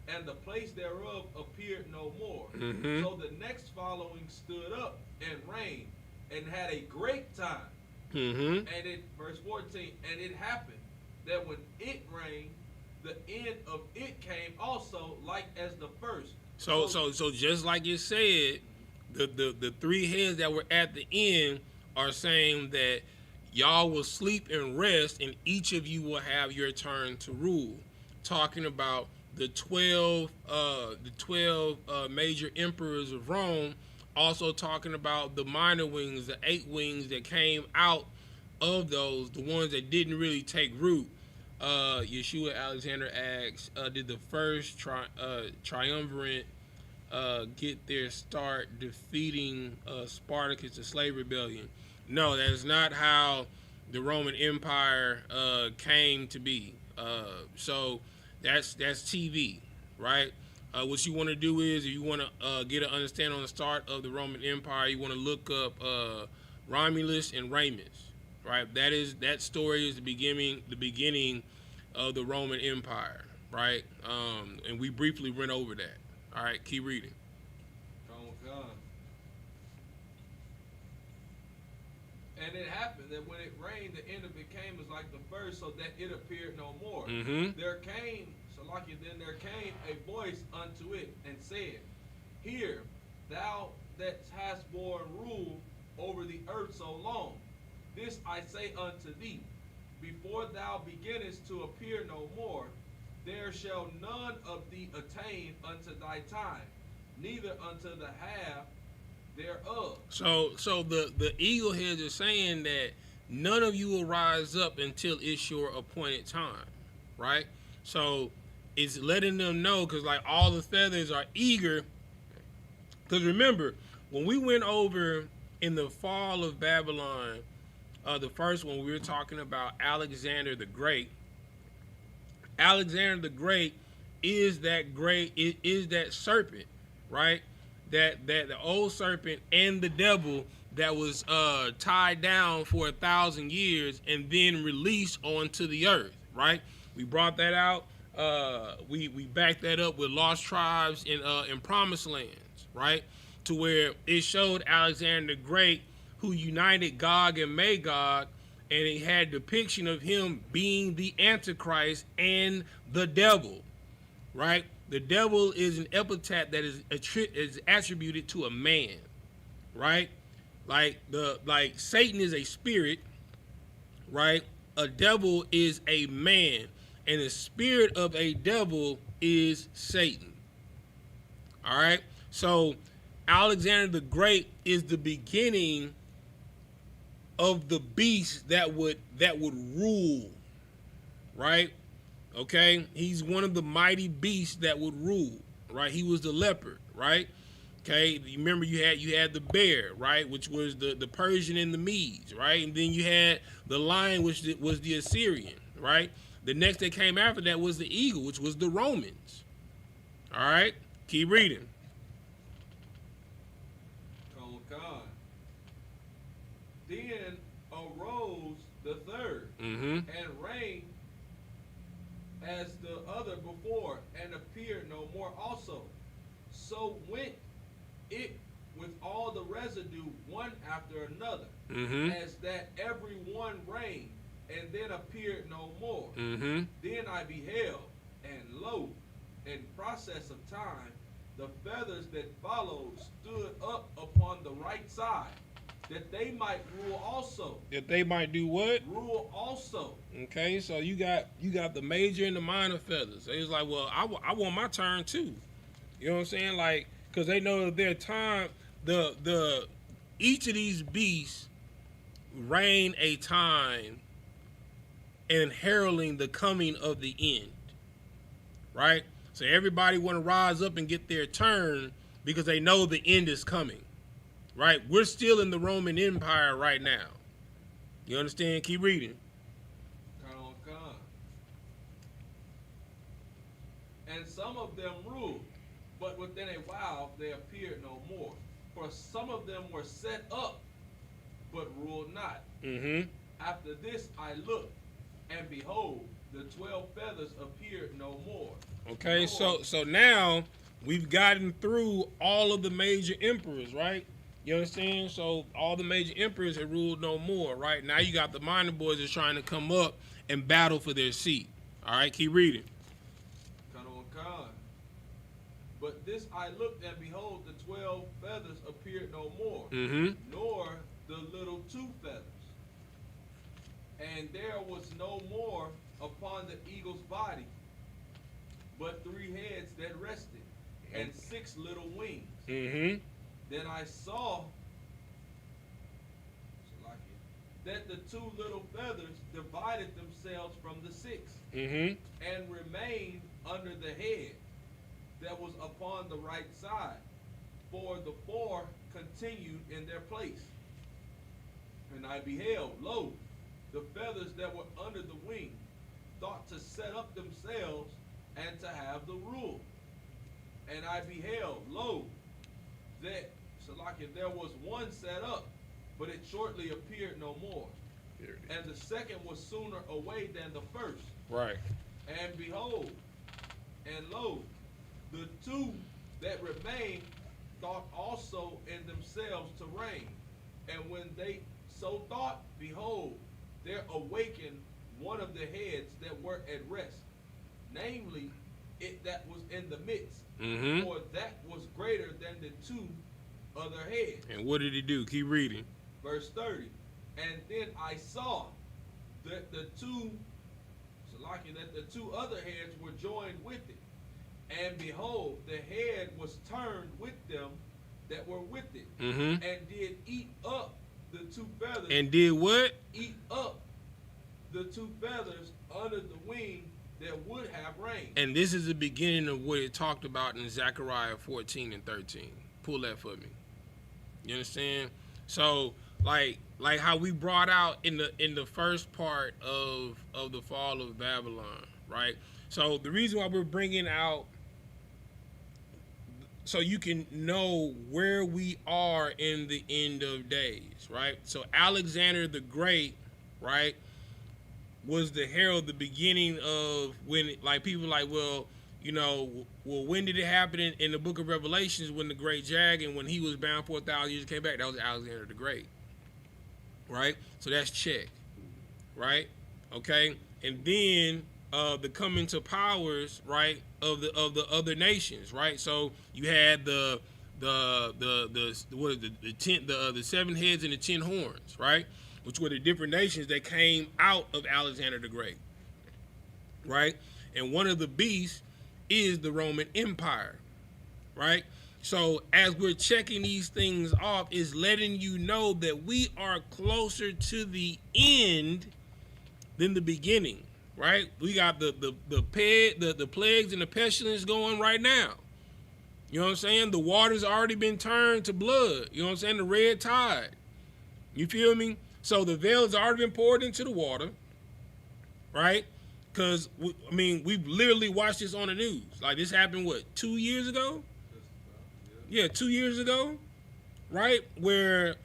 and the place thereof appeared no more. Mm-hmm. So the next following stood up and reigned, and had a great time. Mm-hmm. And it, verse 14, and it happened that when it rained, the end of it came also like as the first. So just like it said, the 3 heads that were at the end are saying that y'all will sleep and rest, and each of you will have your turn to rule. Talking about the 12 major emperors of Rome. Also talking about the minor wings, the 8 wings that came out of those, the ones that didn't really take root. Yeshua Alexander asks, did the first triumvirate get their start defeating Spartacus, the slave rebellion? No, that's not how the Roman Empire came to be. So that's TV, right? What you want to do is, if you want to get an understanding on the start of the Roman Empire, you want to look up Romulus and Remus, right? That story is the beginning of the Roman Empire, right? And we briefly went over that. All right, keep reading. And it happened that when it rained, the end of it came as like the first, so that it appeared no more. Mm-hmm. There came a voice unto it, and said, Hear, thou that hast borne rule over the earth so long, this I say unto thee, before thou beginnest to appear no more, there shall none of thee attain unto thy time, neither unto the half thereof. So the eagle heads are saying that none of you will rise up until it's your appointed time, right? So it's letting them know, because like all the feathers are eager. Because remember, when we went over in the fall of Babylon, the first one, we were talking about Alexander the Great. Alexander the Great is that serpent, right? That the old serpent and the devil that was tied down for 1,000 years and then released onto the earth, right? We brought that out. We backed that up with lost tribes in promised lands, right? To where it showed Alexander the Great, who united Gog and Magog, and it had depiction of him being the Antichrist and the devil, right? The devil is an epithet that is attributed to a man, right? Like Satan is a spirit, right? A devil is a man, and the spirit of a devil is Satan. All right. So Alexander the Great is the beginning of the beast that would rule, right? Okay, he's one of the mighty beasts that would rule, right? He was the leopard, right? Okay, you remember you had the bear, right, which was the Persian and the Medes, right? And then you had the lion, which was the Assyrian, right? The next that came after that was the eagle, which was the Romans. All right, keep reading. Then arose the third and reigned as the other before, and appeared no more also. So went it with all the residue one after another, as that every one reigned, and then appeared no more. Then I beheld, and lo, in process of time, the feathers that followed stood up upon the right side, that they might rule also. That they might do what? Rule also. Okay, so you got the major and the minor feathers. It's like, well, I want my turn too. You know what I'm saying? Like, because they know that their time, each of these beasts reign a time and heralding the coming of the end. Right? So everybody want to rise up and get their turn because they know the end is coming. Right? We're still in the Roman Empire right now. You understand? Keep reading. And some of them ruled, but within a while they appeared no more. For some of them were set up, but ruled not. After this I looked, and behold, the 12 feathers appeared no more. Okay, so now we've gotten through all of the major emperors, right? You understand? So all the major emperors have ruled no more, right? Now you got the minor boys that's trying to come up and battle for their seat. All right, keep reading. But this I looked, and behold, the 12 feathers appeared no more, nor the little 2 feathers. And there was no more upon the eagle's body, but 3 heads that rested, and 6 little wings. Then I saw that the 2 little feathers divided themselves from the 6, and remained under the head that was upon the right side, for the 4 continued in their place. And I beheld, lo, the feathers that were under the wing thought to set up themselves and to have the rule. And I beheld, lo, that there was one set up, but it shortly appeared no more. And the second was sooner away than the first. Right. And behold, and lo, the 2 that remained thought also in themselves to reign. And when they so thought, behold, there awakened one of the heads that were at rest, namely it that was in the midst, for that was greater than the 2 other heads. And what did he do? Keep reading. Verse 30. And then I saw that the 2 other heads were joined with it. And behold, the head was turned with them that were with it, and did eat up the 2 feathers. And did what? Eat up the 2 feathers under the wing that would have reigned. And this is the beginning of what it talked about in Zechariah 14 and 13. Pull that for me. You understand? So, like how we brought out in the first part of the fall of Babylon, right? So the reason why we're bringing out, so you can know where we are in the end of days, right? So Alexander the Great, right, was the herald, the beginning of when, like, people like, well, when did it happen in the book of Revelations when the great dragon, when he was bound for 1,000 years, came back? That was Alexander the Great. right? So that's check, right? Okay, and then the coming to powers, right, of the other nations, right? So you had the what is the 7 heads and the 10 horns, right? Which were the different nations that came out of Alexander the Great, right? And one of the beasts is the Roman Empire, right? So as we're checking these things off, is letting you know that we are closer to the end than the beginning, right? We got the plagues and the pestilence going right now. You know what I'm saying? The water's already been turned to blood. You know what I'm saying? The red tide. You feel me? So the veil has already been poured into the water, right? Because, we've literally watched this on the news. Like, this happened, 2 years ago? Yeah, 2 years ago, right? Where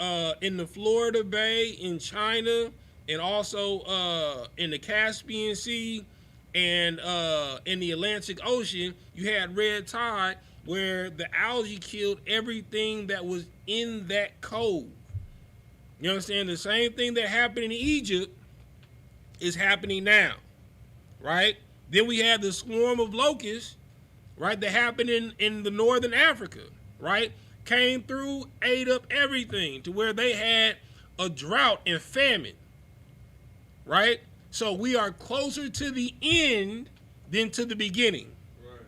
in the Florida Bay, in China, and also in the Caspian Sea and in the Atlantic Ocean, you had red tide where the algae killed everything that was in that cove. You understand? The same thing that happened in Egypt is happening now, right? Then we had the swarm of locusts, right, that happened in the northern Africa, right? Came through, ate up everything to where they had a drought and famine, right? So we are closer to the end than to the beginning. Right.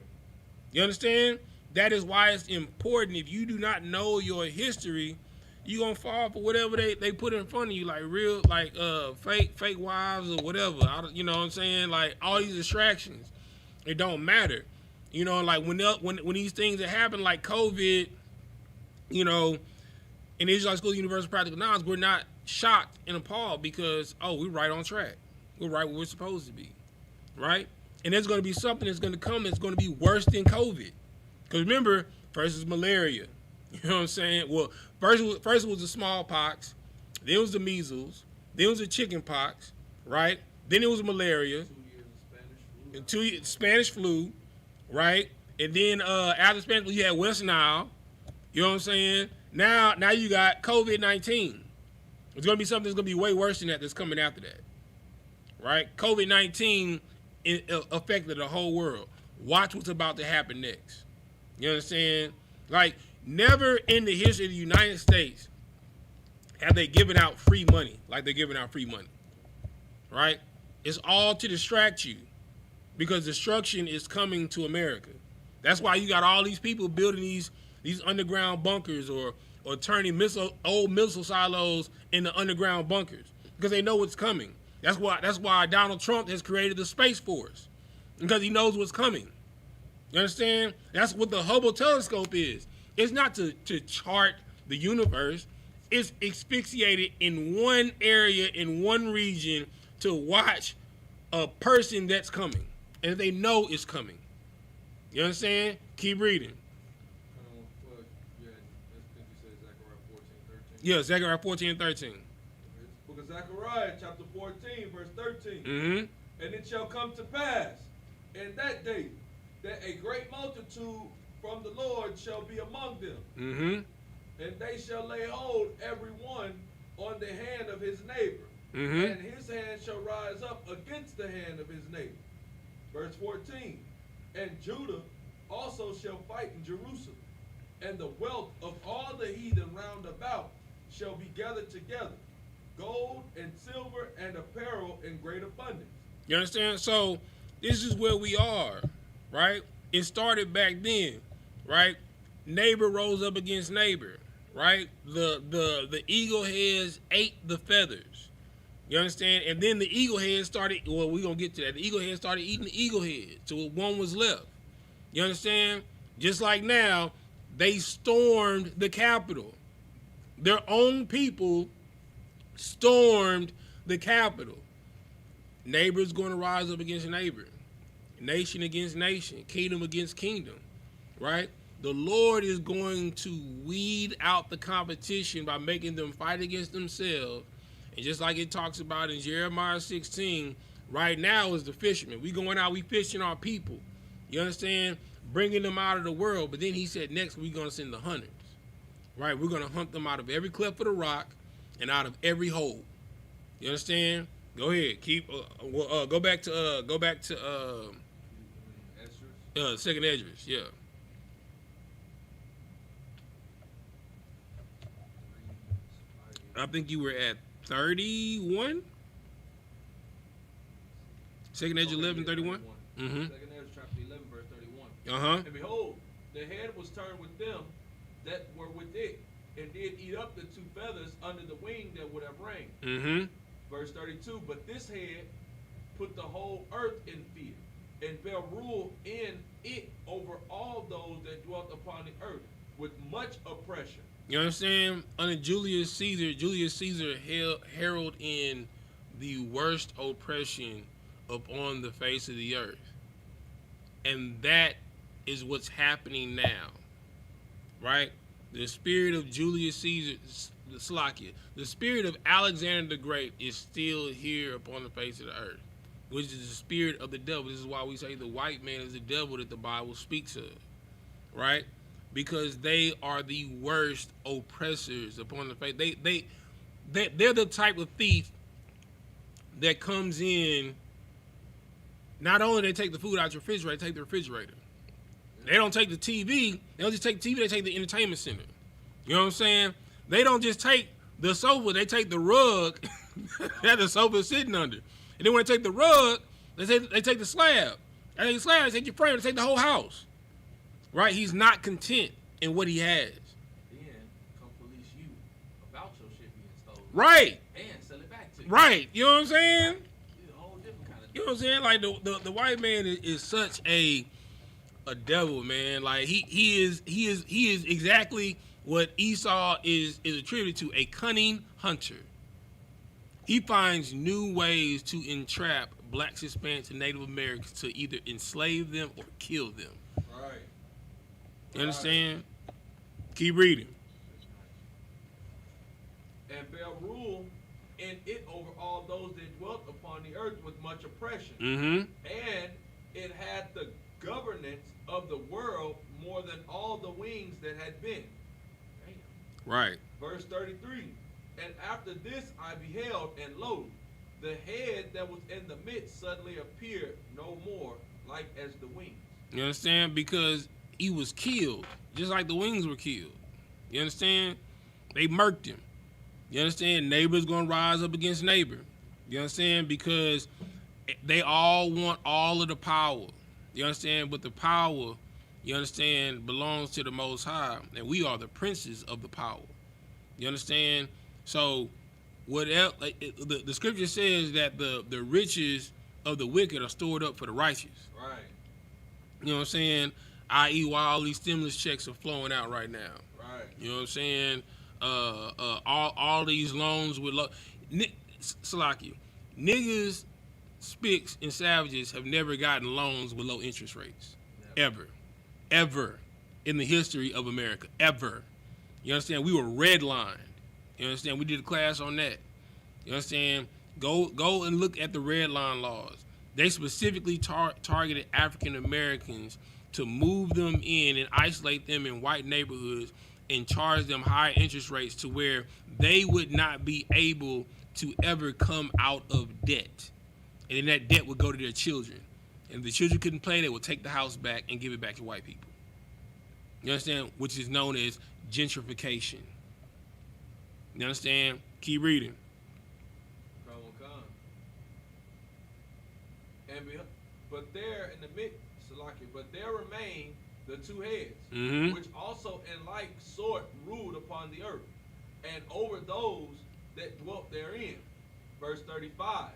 You understand? That is why it's important. If you do not know your history, you're going to fall for whatever they put in front of you, like real, like fake wives or whatever. You know what I'm saying? Like all these distractions, it don't matter. You know, like when these things that happen, like COVID, you know, in the Israelite School of Universal Practical Knowledge, we're not shocked and appalled because, we're right on track. We're right where we're supposed to be, right? And there's going to be something that's going to come that's going to be worse than COVID. Because remember, first was malaria. You know what I'm saying? Well, first was the smallpox, then it was the measles, then it was the chicken pox, right? Then it was malaria. 2 years of Spanish flu. And 2 years Spanish flu, right? And then after Spanish flu, you had West Nile. You know what I'm saying? Now you got COVID-19. It's going to be something that's going to be way worse than that's coming after that, right? COVID-19 affected the whole world. Watch what's about to happen next. You understand? Like, never in the history of the United States have they given out free money like they're giving out free money, right? It's all to distract you because destruction is coming to America. That's why you got all these people building these underground bunkers or turning old missile silos into underground bunkers because they know what's coming. That's why Donald Trump has created the Space Force, because he knows what's coming. You understand? That's what the Hubble telescope is. It's not to chart the universe. It's asphyxiated in one area, in one region, to watch a person that's coming. And they know it's coming. You understand? Keep reading. Yeah, Zechariah 14 and 13. Book of Zechariah, chapter 14, verse 13. Mm-hmm. And it shall come to pass in that day that a great multitude from the Lord shall be among them. Mm-hmm. And they shall lay hold every one on the hand of his neighbor. Mm-hmm. And his hand shall rise up against the hand of his neighbor. Verse 14. And Judah also shall fight in Jerusalem. And the wealth of all the heathen round about shall be gathered together, gold and silver and apparel in great abundance. You understand? So this is where we are, right? It started back then, right? Neighbor rose up against neighbor, right? The eagle heads ate the feathers. You understand? And then the eagle heads started, well, we're going to get to that. The eagle heads started eating the eagle head till one was left. You understand? Just like now, they stormed the Capitol. Their own people stormed the Capitol. Neighbor's going to rise up against neighbor. Nation against nation. Kingdom against kingdom. Right? The Lord is going to weed out the competition by making them fight against themselves. And just like it talks about in Jeremiah 16, right now is the fishermen. We going out, we fishing our people. You understand? Bringing them out of the world. But then he said next we're going to send the hunters. Right? We're going to hunt them out of every cleft of the rock and out of every hole. You understand? Go ahead. Keep. Go back to. Second Esdras. Yeah. I think you were at 31. Second Esdras 11:31. Mm-hmm. Second Ezra chapter 11, verse 31. Uh-huh. And behold, the head was turned with them that were with it, and did eat up the two feathers under the wing that would have reigned. Mm-hmm. Verse 32, but this head put the whole earth in fear, and bare rule in it over all those that dwelt upon the earth, with much oppression. You understand? Under Julius Caesar heralded in the worst oppression upon the face of the earth. And that is what's happening now. Right? The spirit of Julius Caesar, the spirit of Alexander the Great is still here upon the face of the earth, which is the spirit of the devil. This is why we say the white man is the devil that the Bible speaks of. Right? Because they are the worst oppressors upon the face. They're the type of thief that comes in. Not only they take the food out your refrigerator, they take the refrigerator. They don't take the TV. They don't just take the TV. They take the entertainment center. You know what I'm saying? They don't just take the sofa. They take the rug that the sofa is sitting under. And then when they take the rug, they take the slab. And they take your frame. They take the whole house. Right? He's not content in what he has. Then come police you about your shit being stolen. Right. And sell it back to you. Right. You know what I'm saying? It's a whole different kind of You know what I'm saying? Like the white man is such a devil, man. Like he is exactly what Esau is attributed to, a cunning hunter. He finds new ways to entrap blacks, Hispanics, and Native Americans to either enslave them or kill them. Right. You understand? Keep reading. And bear rule in it over all those that dwelt upon the earth with much oppression. Mm-hmm. And it had the governance of the world more than all the wings that had been. Damn. Right. Verse 33. And after this I beheld, and lo, the head that was in the midst suddenly appeared no more like as the wings. You understand? Because he was killed, just like the wings were killed. You understand? They murked him. You understand? Neighbor's going to rise up against neighbor. You understand? Because they all want all of the power. You understand? But the power, you understand, belongs to the Most High. And we are the princes of the power. You understand? So, whatever the scripture says that the riches of the wicked are stored up for the righteous. Right. You know what I'm saying? I.e., why all these stimulus checks are flowing out right now. Right. You know what I'm saying? All these loans with Salakia. Niggas, spicks, and savages have never gotten loans with low interest rates. Never. Ever. In the history of America. Ever. You understand? We were redlined. You understand? We did a class on that. You understand? Go and look at the red line laws. They specifically targeted African Americans to move them in and isolate them in white neighborhoods and charge them high interest rates to where they would not be able to ever come out of debt. And then that debt would go to their children. And if the children couldn't pay, they would take the house back and give it back to white people. You understand? Which is known as gentrification. You understand? Keep reading. But there in the midst, but there remain the two heads, Mm-hmm. which also in like sort ruled upon the earth, and over those that dwelt therein. Verse 35.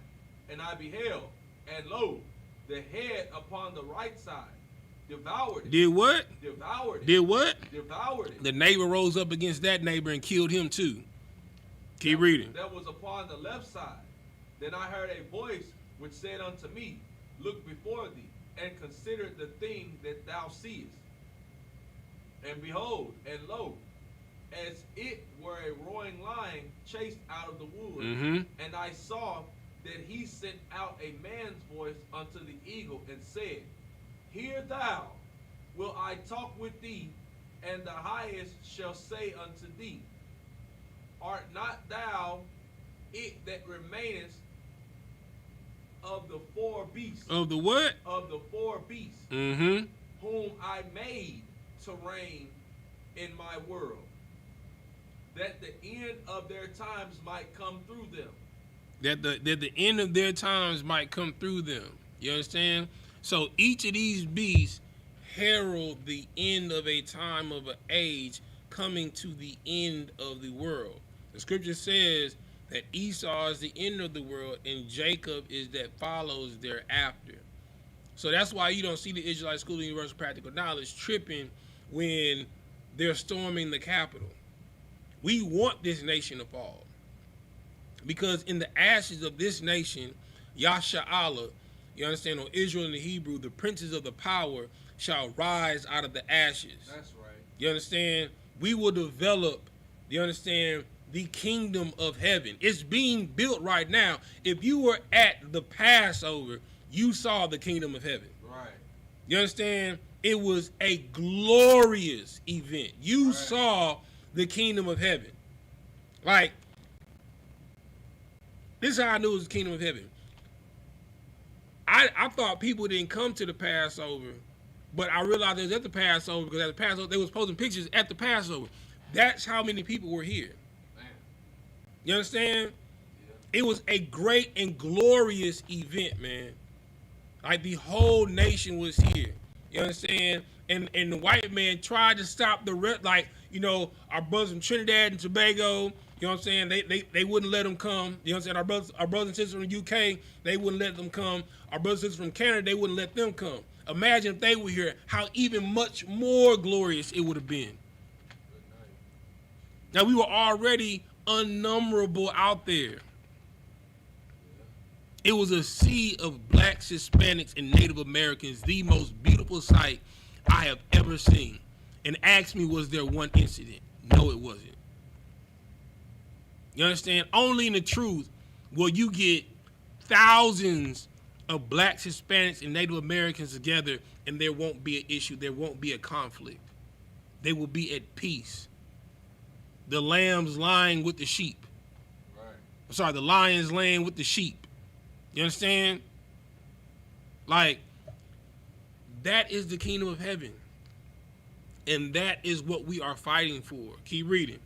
And I beheld, and lo, the head upon the right side devoured it. Did what? Devoured it. Did what? Devoured it. The neighbor rose up against that neighbor and killed him too. Keep reading. That was upon the left side. Then I heard a voice which said unto me, Look before thee, and consider the thing that thou seest. And behold, and lo, as it were a roaring lion chased out of the wood, Mm-hmm. and I saw that he sent out a man's voice unto the eagle, and said, Hear thou, will I talk with thee, and the highest shall say unto thee, Art not thou it that remaineth of the four beasts. Of the what? Of the four beasts. Mm-hmm. Whom I made to reign in my world, that the end of their times might come through them. That the end of their times might come through them. You understand? So each of these beasts herald the end of a time of an age coming to the end of the world. The scripture says that Esau is the end of the world and Jacob is that follows thereafter. So that's why you don't see the Israelite School of Universal Practical Knowledge tripping when they're storming the Capitol. We want this nation to fall. Because in the ashes of this nation, Yasha'Allah, you understand, on Israel in the Hebrew, the princes of the power shall rise out of the ashes. That's right. You understand? We will develop, you understand, the kingdom of heaven. It's being built right now. If you were at the Passover, you saw the kingdom of heaven. Right. You understand? It was a glorious event. You saw the kingdom of heaven. Like, this is how I knew it was the kingdom of heaven. I thought people didn't come to the Passover, but I realized it was at the Passover because at the Passover, they was posting pictures at the Passover. That's how many people were here. Man. You understand? Yeah. It was a great and glorious event, man. Like, the whole nation was here. You understand? And the white man tried to stop the rest, like, you know, our brothers from Trinidad and Tobago, you know what I'm saying? They wouldn't let them come. You know what I'm saying? Our brothers and sisters from the UK, they wouldn't let them come. Our brothers and sisters from Canada, they wouldn't let them come. Imagine if they were here, how even much more glorious it would have been. Now, we were already unnumberable out there. It was a sea of blacks, Hispanics, and Native Americans, the most beautiful sight I have ever seen. And ask me, was there one incident? No, it wasn't. You understand? Only in the truth will you get thousands of blacks, Hispanics, and Native Americans together, and there won't be an issue. There won't be a conflict. They will be at peace. The lambs lying with the sheep. Right. I'm sorry, the lions laying with the sheep. You understand? Like, that is the kingdom of heaven. And that is what we are fighting for. Keep reading.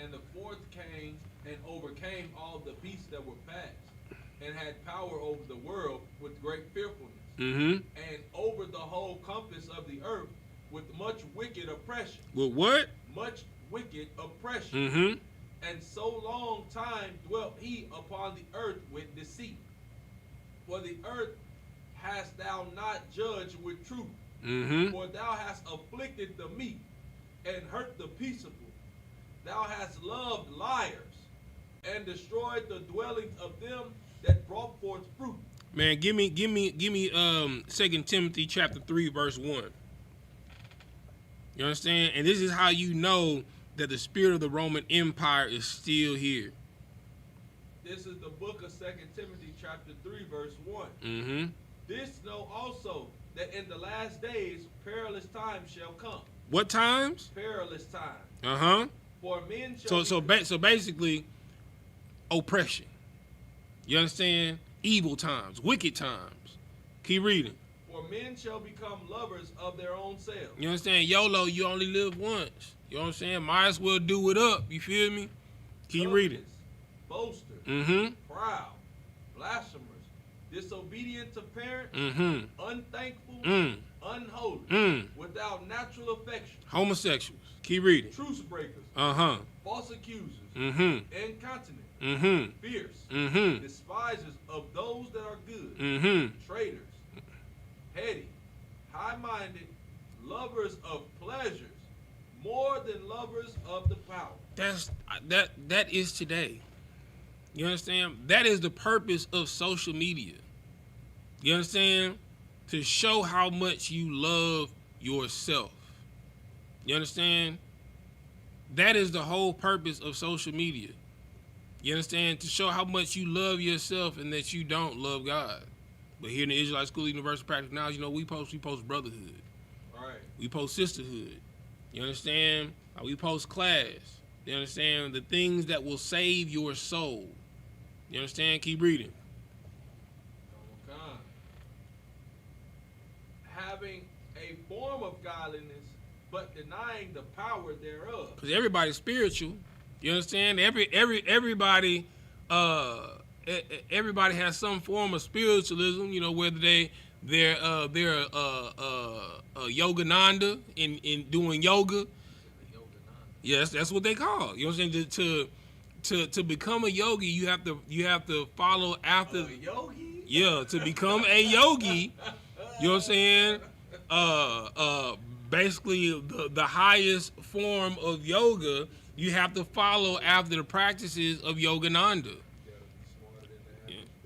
And the fourth came and overcame all the beasts that were past, and had power over the world with great fearfulness, Mm-hmm. and over the whole compass of the earth with much wicked oppression. With what? Much wicked oppression. Mm-hmm. And so long time dwelt he upon the earth with deceit. For the earth hast thou not judged with truth. Mm-hmm. For thou hast afflicted the meek and hurt the peaceable. Thou hast loved liars and destroyed the dwellings of them that brought forth fruit. Man, give me 2 Timothy chapter 3, verse 1. You understand? And this is how you know that the spirit of the Roman Empire is still here. This is the book of 2 Timothy chapter 3, verse 1. Mm-hmm. This know also that in the last days perilous times shall come. What times? Perilous times. Uh-huh. For men shall So basically, oppression. You understand? Evil times, wicked times. Keep reading. For men shall become lovers of their own selves. You understand? YOLO, you only live once. You know what I'm saying? Might as well do it up. You feel me? Keep reading. Boasters. Mm-hmm. Proud. Blasphemers. Disobedient to parents. Mm-hmm. Unthankful. Unholy. Without natural affection. Homosexuals. Keep reading. Truce breakers. Uh-huh. False accusers. Mm-hmm. Incontinent. Mm-hmm. Fierce. Mm-hmm. Despisers of those that are good. Mm-hmm. Traitors. Heady. High-minded. Lovers of pleasures. More than lovers of the power. That is today. You understand? That is the purpose of social media. You understand? To show how much you love yourself. You understand? That is the whole purpose of social media. You understand? To show how much you love yourself and that you don't love God. But here in the Israelite School of Universal Practical Knowledge, you know, we post brotherhood. Right. We post sisterhood. You understand? We post class. You understand? The things that will save your soul. You understand? Keep reading. Okay. Having a form of godliness, but denying the power thereof. Because everybody's spiritual. You understand? Everybody everybody has some form of spiritualism. You know, whether they're Yogananda in doing yoga. Yes, that's what they call. You know what I'm saying? To become a yogi, you have to follow after. Yogi? Yeah, to become a yogi, you know what I'm saying? Basically the highest form of yoga, you have to follow after the practices of Yogananda.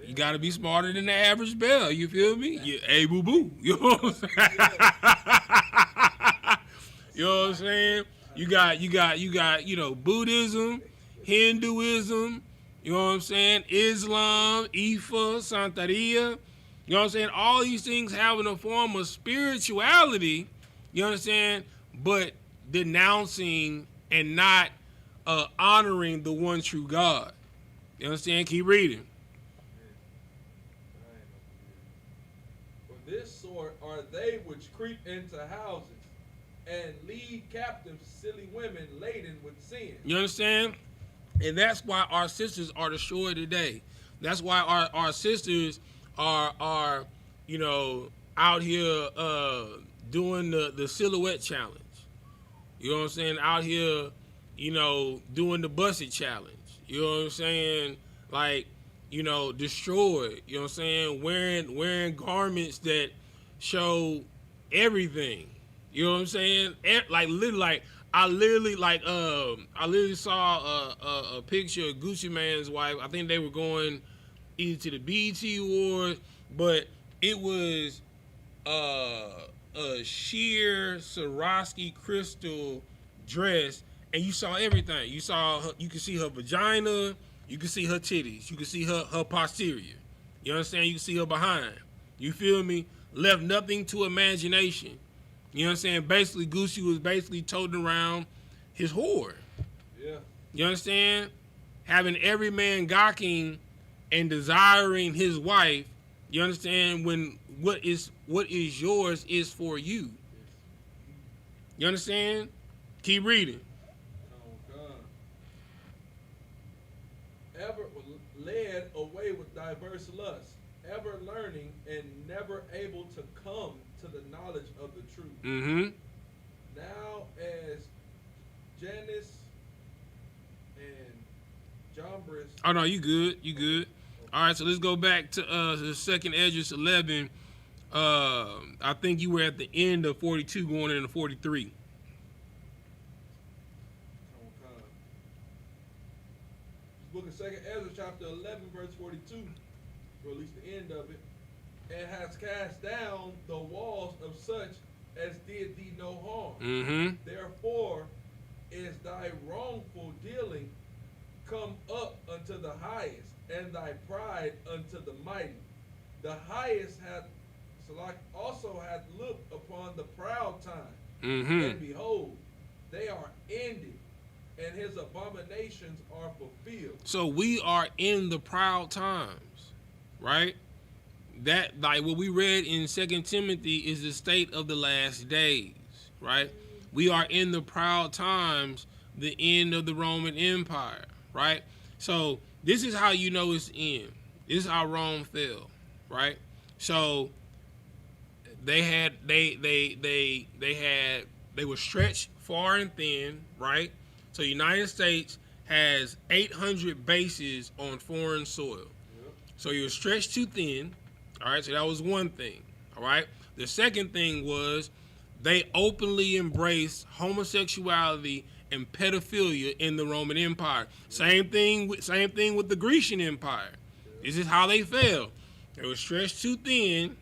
You gotta be smarter than the average bell. You feel me? Yeah, hey boo boo. You know what I'm saying? You know what I'm saying? You got, you know, Buddhism, Hinduism, you know what I'm saying? Islam, Ifa, Santeria. You know what I'm saying? All these things having a form of spirituality, you understand? But denouncing and not honoring the one true God. You understand? Keep reading. For this sort are they which creep into houses and lead captive silly women laden with sin. You understand? And that's why our sisters are destroyed today. That's why our sisters are you know, out here doing the silhouette challenge. You know what I'm saying? Out here, you know, doing the busted challenge. You know what I'm saying? Like, you know, destroyed. You know what I'm saying? Wearing garments that show everything. You know what I'm saying? Like literally, I literally saw a picture of Gucci Mane's wife. I think they were going either to the BET Awards, but it was a sheer Swarovski crystal dress, and you saw everything. You could see her vagina, you could see her titties, you could see her posterior. You understand? You can see her behind. You feel me? Left nothing to imagination. You know what I'm saying? Basically, Gucci was basically toting around his whore. Yeah. You understand? Having every man gawking and desiring his wife. You understand? When what is yours is for you. You understand? Keep reading. Oh God. Ever led away with diverse lusts, ever learning and never able to come to the knowledge of the truth. Mm-hmm. Now as Janus and Jambres. Oh no, you good. You good. All right, so let's go back to the second Esdras 11. I think you were at the end of 42 going into 43. Book of Second Ezra, chapter 11, verse 42, or at least the end of it, and has cast down the walls of such as did thee no harm. Mm-hmm. Therefore is thy wrongful dealing come up unto the highest, and thy pride unto the mighty. The highest hath also hath looked upon the proud time, and behold, they are ended, and his abominations are fulfilled. So we are in the proud times, right? That, like what we read in 2 Timothy, is the state of the last days, right? We are in the proud times, the end of the Roman Empire, right? So this is how you know it's the end. This is how Rome fell, right? So they were stretched far and thin, right? So the United States has 800 bases on foreign soil. Yep. So you're stretched too thin. All right, so that was one thing. All right. The second thing was they openly embraced homosexuality and pedophilia in the Roman Empire. Yep. Same thing with the Grecian Empire. Yep. This is how they fell. They were stretched too thin,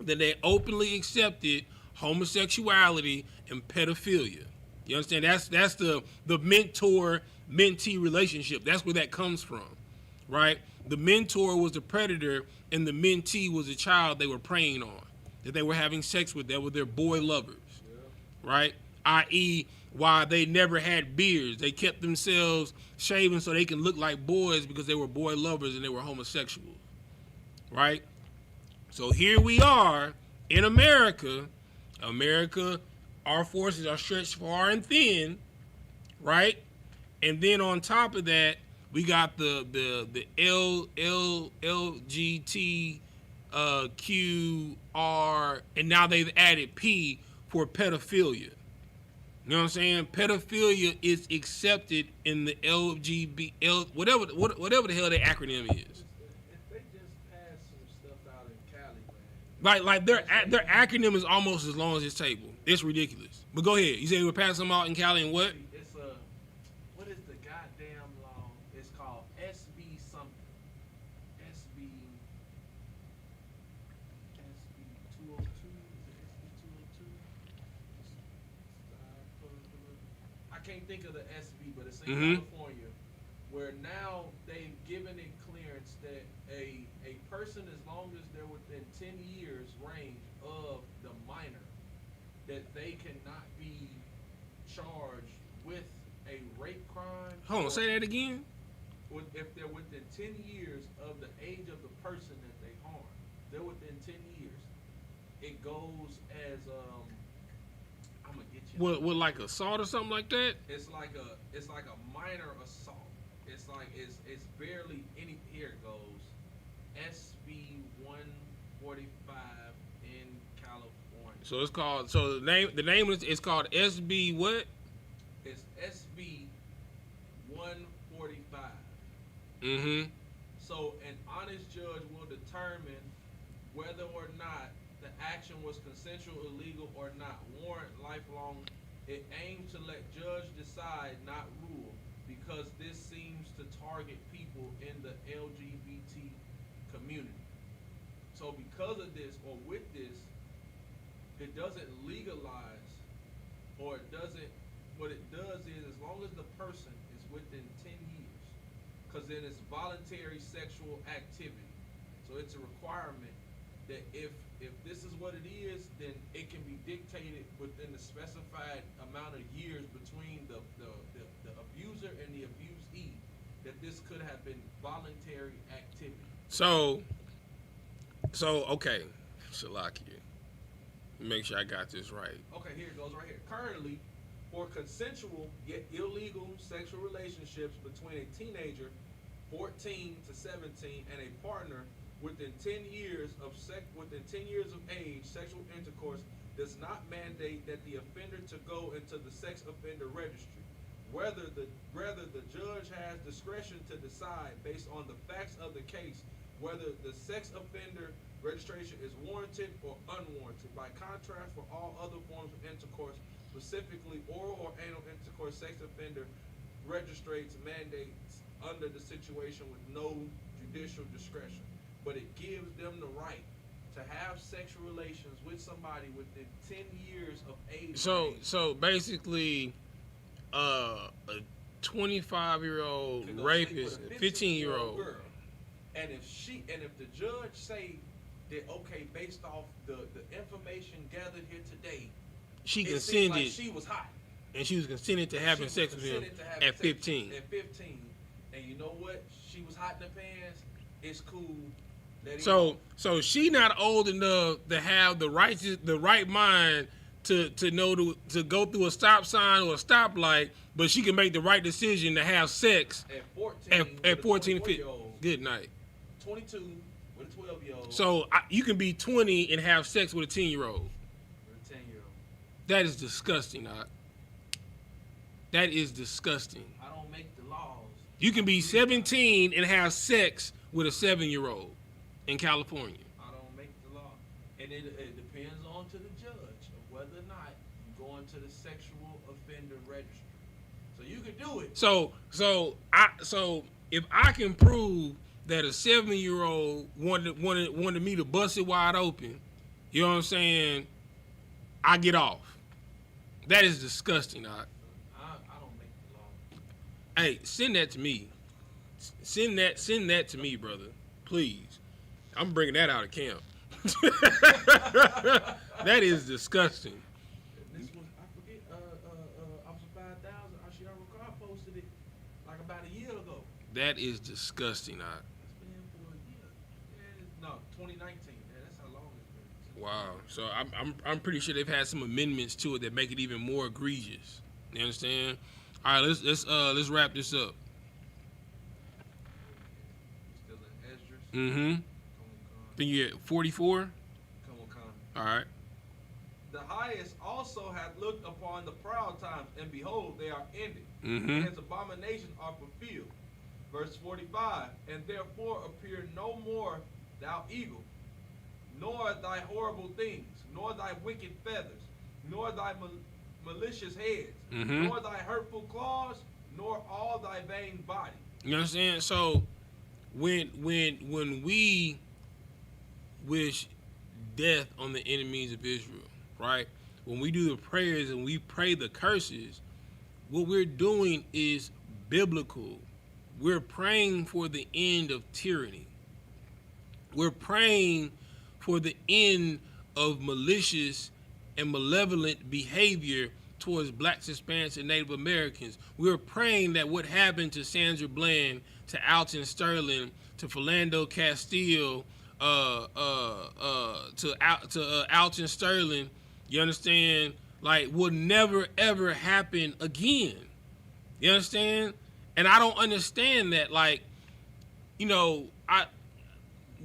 that they openly accepted homosexuality and pedophilia. You understand? That's the mentor-mentee relationship. That's where that comes from, right? The mentor was the predator, and the mentee was the child they were preying on, that they were having sex with. That were their boy lovers, right? i.e., why they never had beards. They kept themselves shaven so they can look like boys because they were boy lovers and they were homosexuals, right? So here we are in America. Our forces are stretched far and thin, right? And then on top of that, we got the LGBTQR, and now they've added P for pedophilia. You know what I'm saying? Pedophilia is accepted in the whatever the hell their acronym is. If they just pass some stuff out in Cali, man. Like their acronym is almost as long as this table. It's ridiculous. But go ahead. You say we're passing them out in Cali and what? It's what is the goddamn law? It's called SB something. SB 202. Is it SB 202? I can't think of the SB, but it's in California, where now they've given it clearance that a person, as long as they're within 10 years range of the minor, that they cannot be charged with a rape crime. Hold on, say that again. If they're within 10 years of the age of the person that they harm, they're within 10 years. It goes as I'm gonna get you. What like assault or something like that? It's like a minor assault. It's barely any. Here it goes. SB 145 in California. So it's called. So the name is called SB what? It's SB 145. So an honest judge will determine whether or not the action was consensual, illegal, or not. Warrant lifelong. It aims to let judge decide, not rule, because this seems to target people in the LGBT community. So because of this, or with this, it doesn't legalize, or it doesn't. What it does is, as long as the person is within 10 years, because then it's voluntary sexual activity. So it's a requirement that if this is what it is, then it can be dictated within the specified amount of years between the abuser and the abusee, that this could have been voluntary activity. So okay, Shalakia. Make sure I got this right. Okay, here it goes right here. Currently, for consensual yet illegal sexual relationships between a teenager, 14 to 17, and a partner within 10 years of age, sexual intercourse does not mandate that the offender to go into the sex offender registry. Rather, the judge has discretion to decide based on the facts of the case whether the sex offender registration is warranted or unwarranted. By contrast, for all other forms of intercourse, specifically oral or anal intercourse, sex offender registrates mandates under the situation with no judicial discretion. But it gives them the right to have sexual relations with somebody within 10 years of age. So basically, a 25-year-old rapist, a 15-year-old girl, and if the judge say that, okay, based off the information gathered here today, she consented, consented, like she was hot, and she was consented to having sex with him at 15. At 15, and you know what? She was hot in the pants. It's cool. So she not old enough to have the right mind to know to go through a stop sign or a stoplight, but she can make the right decision to have sex at 14 and 15. Good night. 22 with a 12-year-old. So you can be 20 and have sex with a 10-year-old. With a 10-year-old. That is disgusting, Doc. That is disgusting. I don't make the laws. You can be 17 and have sex with a 7-year-old in California. I don't make the law. And it depends on to the judge of whether or not you go into the sexual offender registry. So you can do it. So if I can prove that a 7-year-old wanted me to bust it wide open, you know what I'm saying, I get off. That is disgusting, Doc. I don't make the law. Hey, send that to me. Send that to me, brother. Please. I'm bringing that out of camp. That is disgusting. This was, I forget, That is disgusting. It's been for a year. Yeah, no, 2019. Yeah, that's how long it's been. Wow. So I'm pretty sure they've had some amendments to it that make it even more egregious. You understand? All right, let's wrap this up. Still in Esdras. Mm-hmm. Then you at 44. Come on. All right. The highest also hath looked upon the proud times, and behold, they are ended. Mm-hmm. And his abominations are fulfilled. Verse 45, and therefore appear no more thou eagle, nor thy horrible things, nor thy wicked feathers, nor thy malicious heads, Mm-hmm. nor thy hurtful claws, nor all thy vain body. You understand? So when we wish death on the enemies of Israel, right? When we do the prayers and we pray the curses, what we're doing is biblical. We're praying for the end of tyranny. We're praying for the end of malicious and malevolent behavior towards blacks, Hispanics, and Native Americans. We're praying that what happened to Sandra Bland, to Alton Sterling, to Philando Castile, to Alton Sterling, you understand, like, will never ever happen again. You understand? And I don't understand that. Like, you know,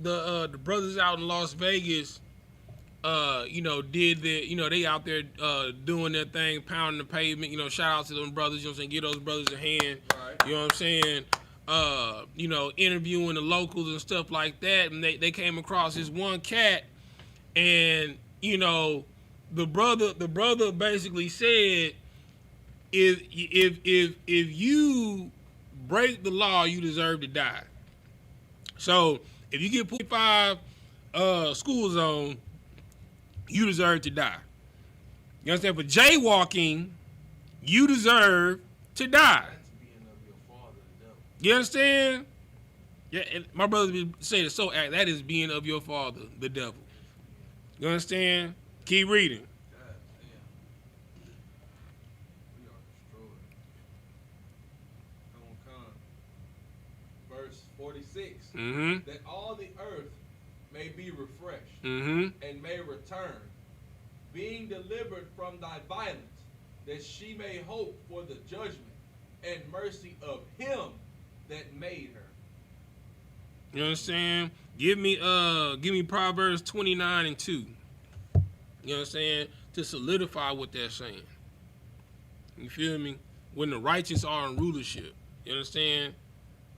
the brothers out in Las Vegas, you know, did their, you know, they out there doing their thing, pounding the pavement. You know, shout out to them brothers. You know what I'm saying? Give those brothers a hand. Right. You know what I'm saying? You know, interviewing the locals and stuff like that, and they came across this one cat, and you know, the brother basically said, if you break the law, you deserve to die. So if you get 45 school zone, you deserve to die. You understand? For jaywalking, you deserve to die. That's being of your father, the devil. You understand? Yeah, and my brother said it so act. That is being of your father, the devil. You understand? Keep reading. God damn. We are destroyed. Come on. Verse 46. Mm-hmm. That all the earth may be refreshed Mm-hmm. and may return, being delivered from thy violence, that she may hope for the judgment and mercy of him that made her. You understand? Give me Proverbs 29:2. You know what I'm saying? To solidify what they're saying. You feel me? When the righteous are in rulership. You understand?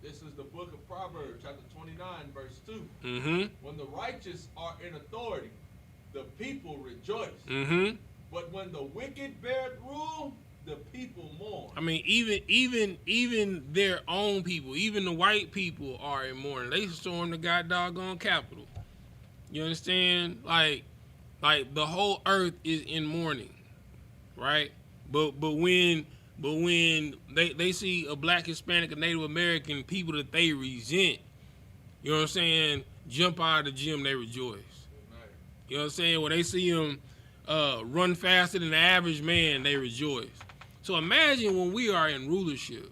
This is the book of Proverbs, chapter 29, verse 2. Mm-hmm. When the righteous are in authority, the people rejoice. Mm-hmm. But when the wicked bear rule, the people mourn. I mean, even their own people, even the white people are in mourning. They stormed the god doggone Capitol. You understand? Like the whole earth is in mourning, right? But when they see a black, Hispanic, and Native American people that they resent, you know what I'm saying, jump out of the gym, they rejoice. You know what I'm saying? When they see them run faster than the average man, they rejoice. So imagine when we are in rulership.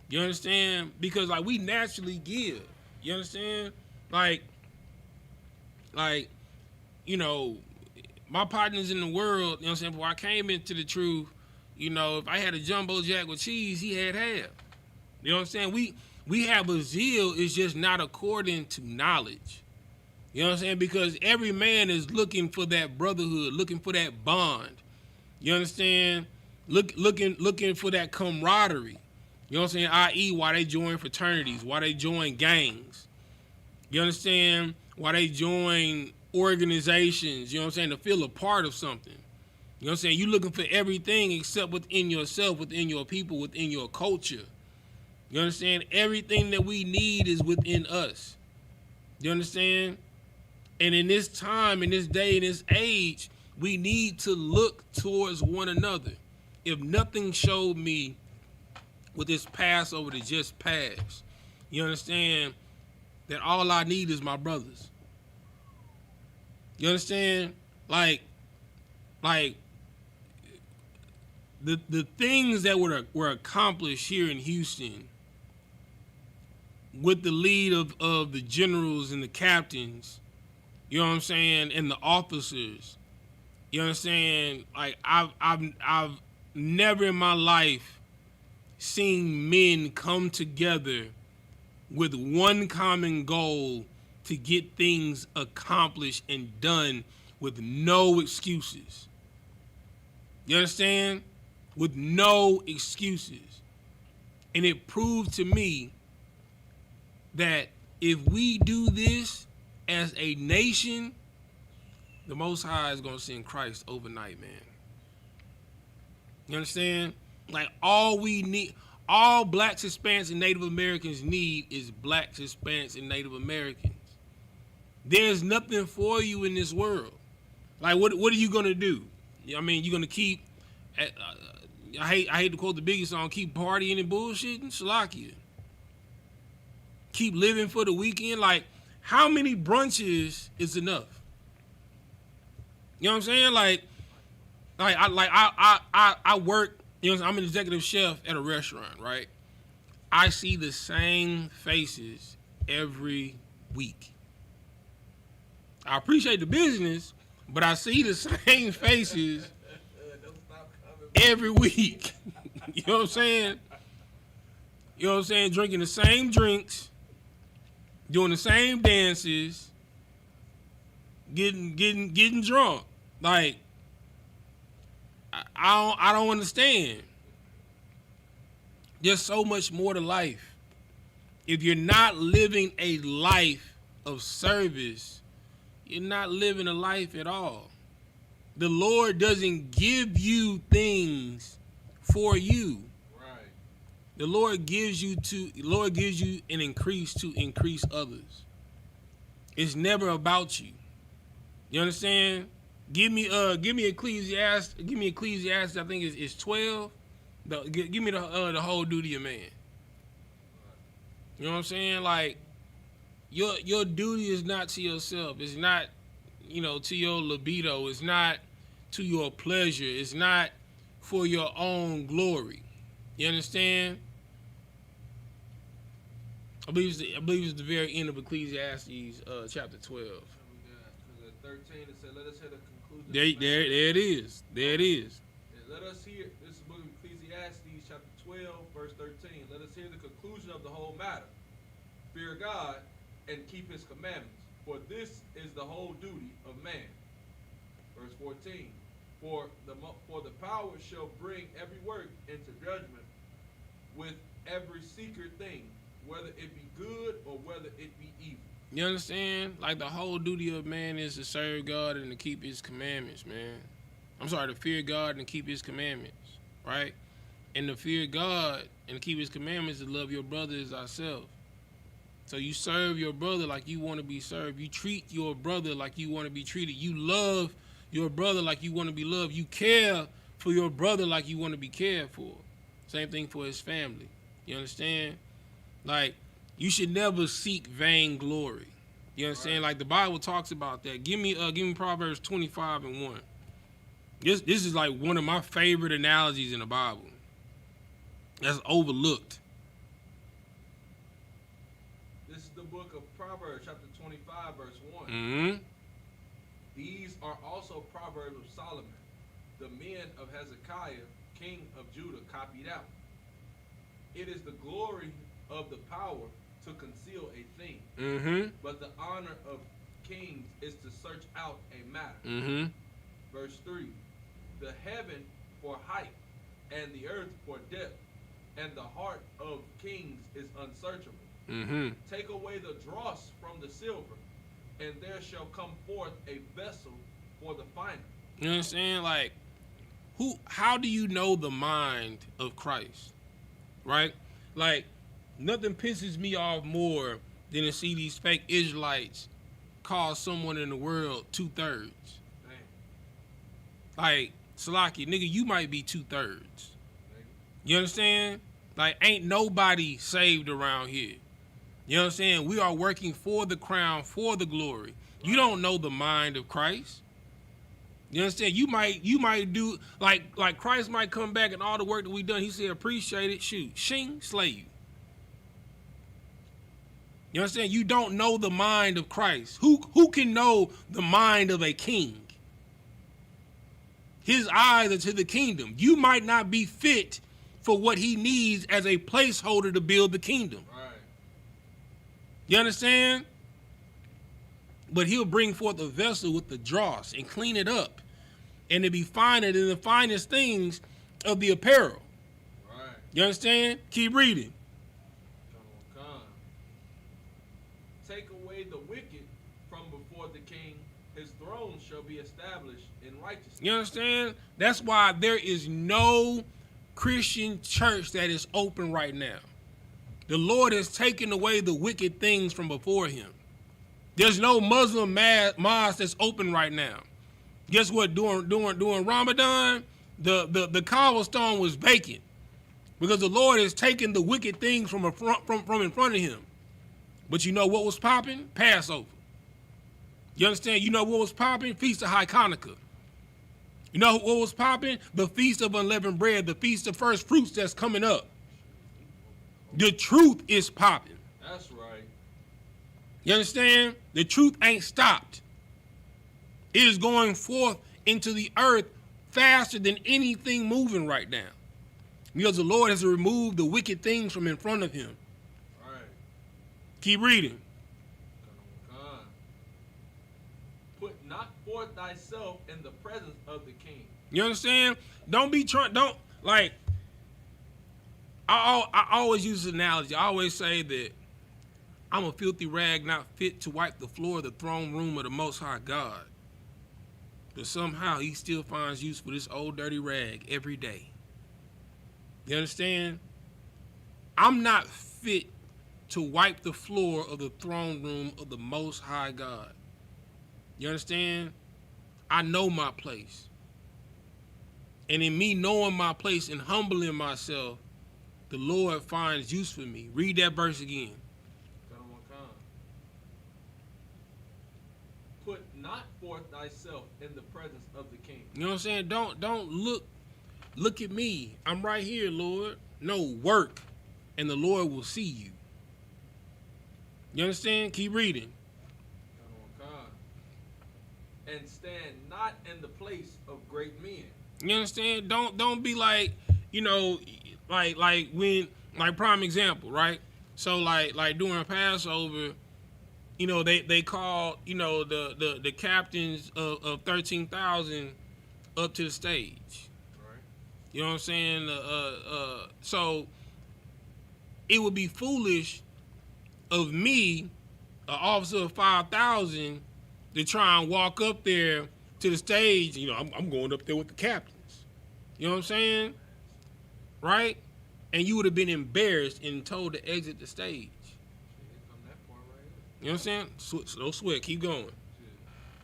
You understand? Because like we naturally give. You understand? Like, you know, my partners in the world, you know what I'm saying, before I came into the truth, you know, if I had a jumbo jack with cheese, he had half. You know what I'm saying? We have a zeal, it's just not according to knowledge. You know what I'm saying? Because every man is looking for that brotherhood, looking for that bond. You understand? Looking for that camaraderie. You know what I'm saying? I.e., why they join fraternities, why they join gangs. You understand? Why they join organizations, you know what I'm saying, to feel a part of something. You know what I'm saying? You're looking for everything except within yourself, within your people, within your culture. You understand? Everything that we need is within us. You understand? And in this time, in this day, in this age, we need to look towards one another. If nothing showed me with this Passover that just passed, you understand that all I need is my brothers. You understand? Like the things that were accomplished here in Houston with the lead of the generals and the captains, you know what I'm saying, and the officers. You understand? Like I've never in my life seen men come together with one common goal to get things accomplished and done with no excuses. You understand? With no excuses. And it proved to me that if we do this as a nation, the Most High is going to send Christ overnight, man. You understand? Like all Blacks, Hispanics, and Native Americans need is Blacks, Hispanics, and Native Americans. There's nothing for you in this world. Like what are you going to do? I mean, you're going to keep, I hate to quote the Biggie song, keep partying and bullshitting? Shalakia. Keep living for the weekend? Like, how many brunches is enough? You know what I'm saying? I work, you know, I'm an executive chef at a restaurant, right? I see the same faces every week. I appreciate the business, but I see the same faces every week. You know what I'm saying? You know what I'm saying? Drinking the same drinks, doing the same dances, getting drunk. Like, I don't understand. There's so much more to life. If you're not living a life of service, you're not living a life at all. The Lord doesn't give you things for you. Right. The Lord gives you an increase to increase others. It's never about you. You understand? Give me Ecclesiastes. I think it's 12. Give me the whole duty of man. You know what I'm saying? Like your duty is not to yourself. It's not, you know, to your libido. It's not to your pleasure. It's not for your own glory. You understand? I believe it's the very end of Ecclesiastes, chapter 12. 13, it said, let us hear the conclusion. There it is. There it is. And let us hear, this is the book of Ecclesiastes, chapter 12, verse 13. Let us hear the conclusion of the whole matter. Fear God and keep his commandments, for this is the whole duty of man. Verse 14. For the power shall bring every work into judgment with every secret thing, whether it be good or whether it be evil. You understand? Like the whole duty of man is to serve God and to keep his commandments, man. I'm sorry, to fear God and keep his commandments, right? And to fear God and to keep his commandments is to love your brother as thyself. So you serve your brother like you want to be served. You treat your brother like you want to be treated. You love your brother like you want to be loved. You care for your brother like you want to be cared for. Same thing for his family. You understand? Like, you should never seek vainglory. You understand? Right. Like the Bible talks about that. Give me Proverbs 25 and 1. This is like one of my favorite analogies in the Bible. That's overlooked. This is the book of Proverbs, chapter 25, verse 1. Mm-hmm. These are also Proverbs of Solomon, the men of Hezekiah, king of Judah, copied out. It is the glory of the power to conceal a thing, mm-hmm. but the honor of kings is to search out a matter. Mm-hmm. Verse 3, the heaven for height, and the earth for depth, and the heart of kings is unsearchable. Mm-hmm. Take away the dross from the silver, and there shall come forth a vessel for the finer. You know what I'm saying? Like, how do you know the mind of Christ? Right? Like, nothing pisses me off more than to see these fake Israelites call someone in the world 2/3. Like, Salaki, nigga, you might be 2/3. You understand? Like, ain't nobody saved around here. You know what I'm saying? We are working for the crown, for the glory. You don't know the mind of Christ. You understand? You might do like Christ might come back and all the work that we done. He said, appreciate it. Shoot, shing, slay you. You understand? You don't know the mind of Christ. Who can know the mind of a king? His eyes are to the kingdom. You might not be fit for what he needs as a placeholder to build the kingdom. Right. You understand? But he'll bring forth a vessel with the dross and clean it up, and to be finer than the finest things of the apparel. Right. You understand? Keep reading. Take away the wicked from before the king, his throne shall be established in righteousness. You understand? That's why there is no Christian church that is open right now. The Lord has taken away the wicked things from before him. There's no Muslim mosque that's open right now. Guess what? During Ramadan, the cobblestone was vacant because the Lord has taken the wicked things from in front of him. But you know what was popping? Passover. You understand? You know what was popping? Feast of High Hanukkah. You know what was popping? The Feast of Unleavened Bread, the Feast of First Fruits that's coming up. The truth is popping. That's right. You understand? The truth ain't stopped. It is going forth into the earth faster than anything moving right now. Because the Lord has removed the wicked things from in front of him. Keep reading. Put not forth thyself in the presence of the king. You understand? Don't like. I always use this analogy. I always say that I'm a filthy rag not fit to wipe the floor of the throne room of the Most High God. But somehow he still finds use for this old dirty rag every day. You understand? I'm not fit to wipe the floor of the throne room of the Most High God. You understand? I know my place. And in me knowing my place and humbling myself, the Lord finds use for me. Read that verse again. Put not forth thyself in the presence of the king. You know what I'm saying? Don't look at me. I'm right here, Lord. No, work, and the Lord will see you. You understand? Keep reading. And stand not in the place of great men. You understand? Don't be like, you know, like when, like, prime example, right? So like during Passover, you know, they called, you know, the captains of 13,000 up to the stage. Right. You know what I'm saying? So it would be foolish of me, an officer of 5,000, to try and walk up there to the stage. You know, I'm going up there with the captains. You know what I'm saying? Right? And you would have been embarrassed and told to exit the stage. You know what I'm saying? No sweat. Keep going.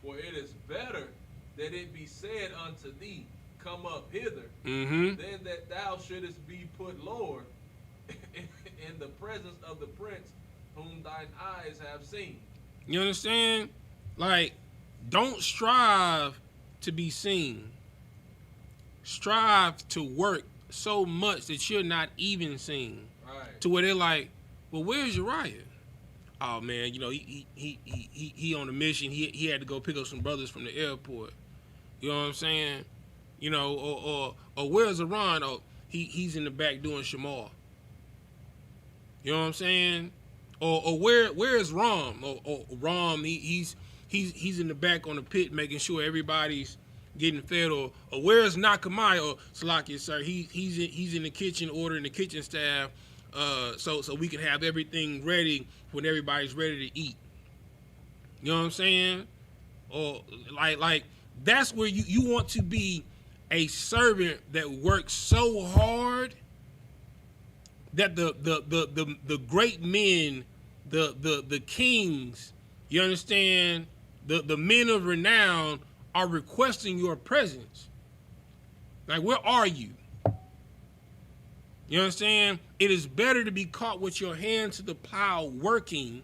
For it is better that it be said unto thee, come up hither, Mm-hmm. than that thou shouldest be put lower in the presence of the prince whom thine eyes have seen. You understand? Like, don't strive to be seen. Strive to work so much that you're not even seen. Right. To where they're like, well, where's Uriah? Oh man, you know, he on a mission. He had to go pick up some brothers from the airport. You know what I'm saying? You know, or where's Iran? Oh, he's in the back doing shamar. You know what I'm saying? Or where is Ram? Or Ram, he's in the back on the pit making sure everybody's getting fed. Or where is Nakamai? Or Salakia, sir, he's in the kitchen ordering the kitchen staff, so we can have everything ready when everybody's ready to eat. You know what I'm saying? Or like that's where you want to be, a servant that works so hard that the great men, the kings, you understand, the men of renown are requesting your presence. Like, where are you? You understand? It is better to be caught with your hand to the plow working,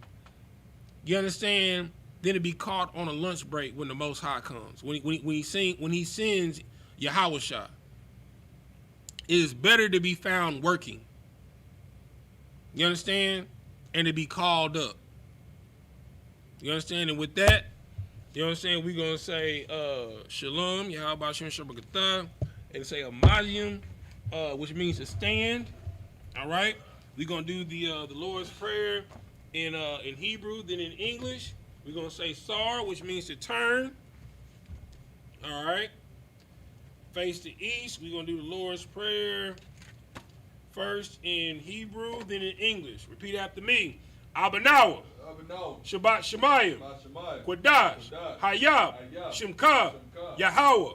you understand, than to be caught on a lunch break when the Most High comes. When he sends Yahushua. It is better to be found working. You understand? And to be called up. You understand? And with that, you know what I'm saying, we're going to say Shalom, Yahweh Shem Shabbat, and say Amadium, which means to stand. All right? We're going to do the Lord's Prayer in Hebrew, then in English. We're going to say Sar, which means to turn. All right? Face the east. We're going to do the Lord's Prayer first in Hebrew, then in English. Repeat after me. Abanawa. Shabbat Shemayim. Quadash. Hayab. Shemka. Yahweh.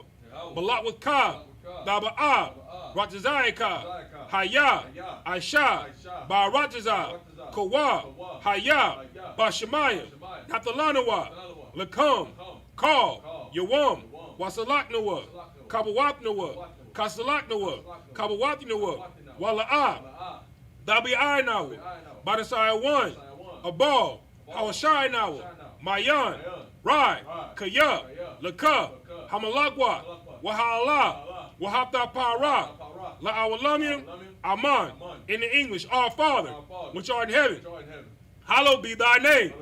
Balat with Ka. Daba'ah. Ratazayaka. Hayab. Aisha. Ba'aratazah. Kawa. Hayab. Bashemayim. Nathalanawa. Lakum. Kal. Yawam. Wasalaknawa. Kabawapnawa. Kasalaknawa. Kabawapnawa. Wala'ah. Dabi'aynawa. Badasaya 1. Abal. Hawashaynawa. Mayan. Rai. Kayab. Lakab. Hamalakwa. Wahala. Wahapta Para. La'awalamim. Aman. In the English, our Father, which art in heaven. Hallowed be thy name.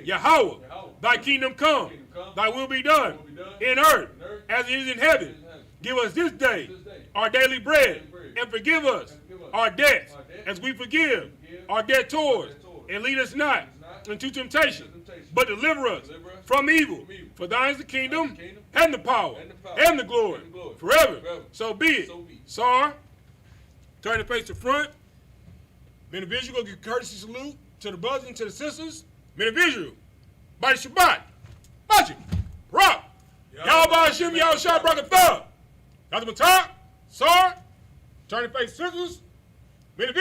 Yahweh. Thy kingdom come. Thy will be done in earth as it is in heaven. Give us this day our daily bread, and forgive us our debts as we forgive our debtors. And lead us not into temptation, but deliver us from evil. For thine is the kingdom, and the power, and the glory, forever. So be it. Sar, turn the face to front. Men of Israel, go give courtesy salute to the brothers and to the sisters. Men of Israel, by the Shabbat, Bajim, Rock, Yahweh Hashem, Yahweh Shah, Brakatha. Dr. Matar, Sar, turn the face to sisters.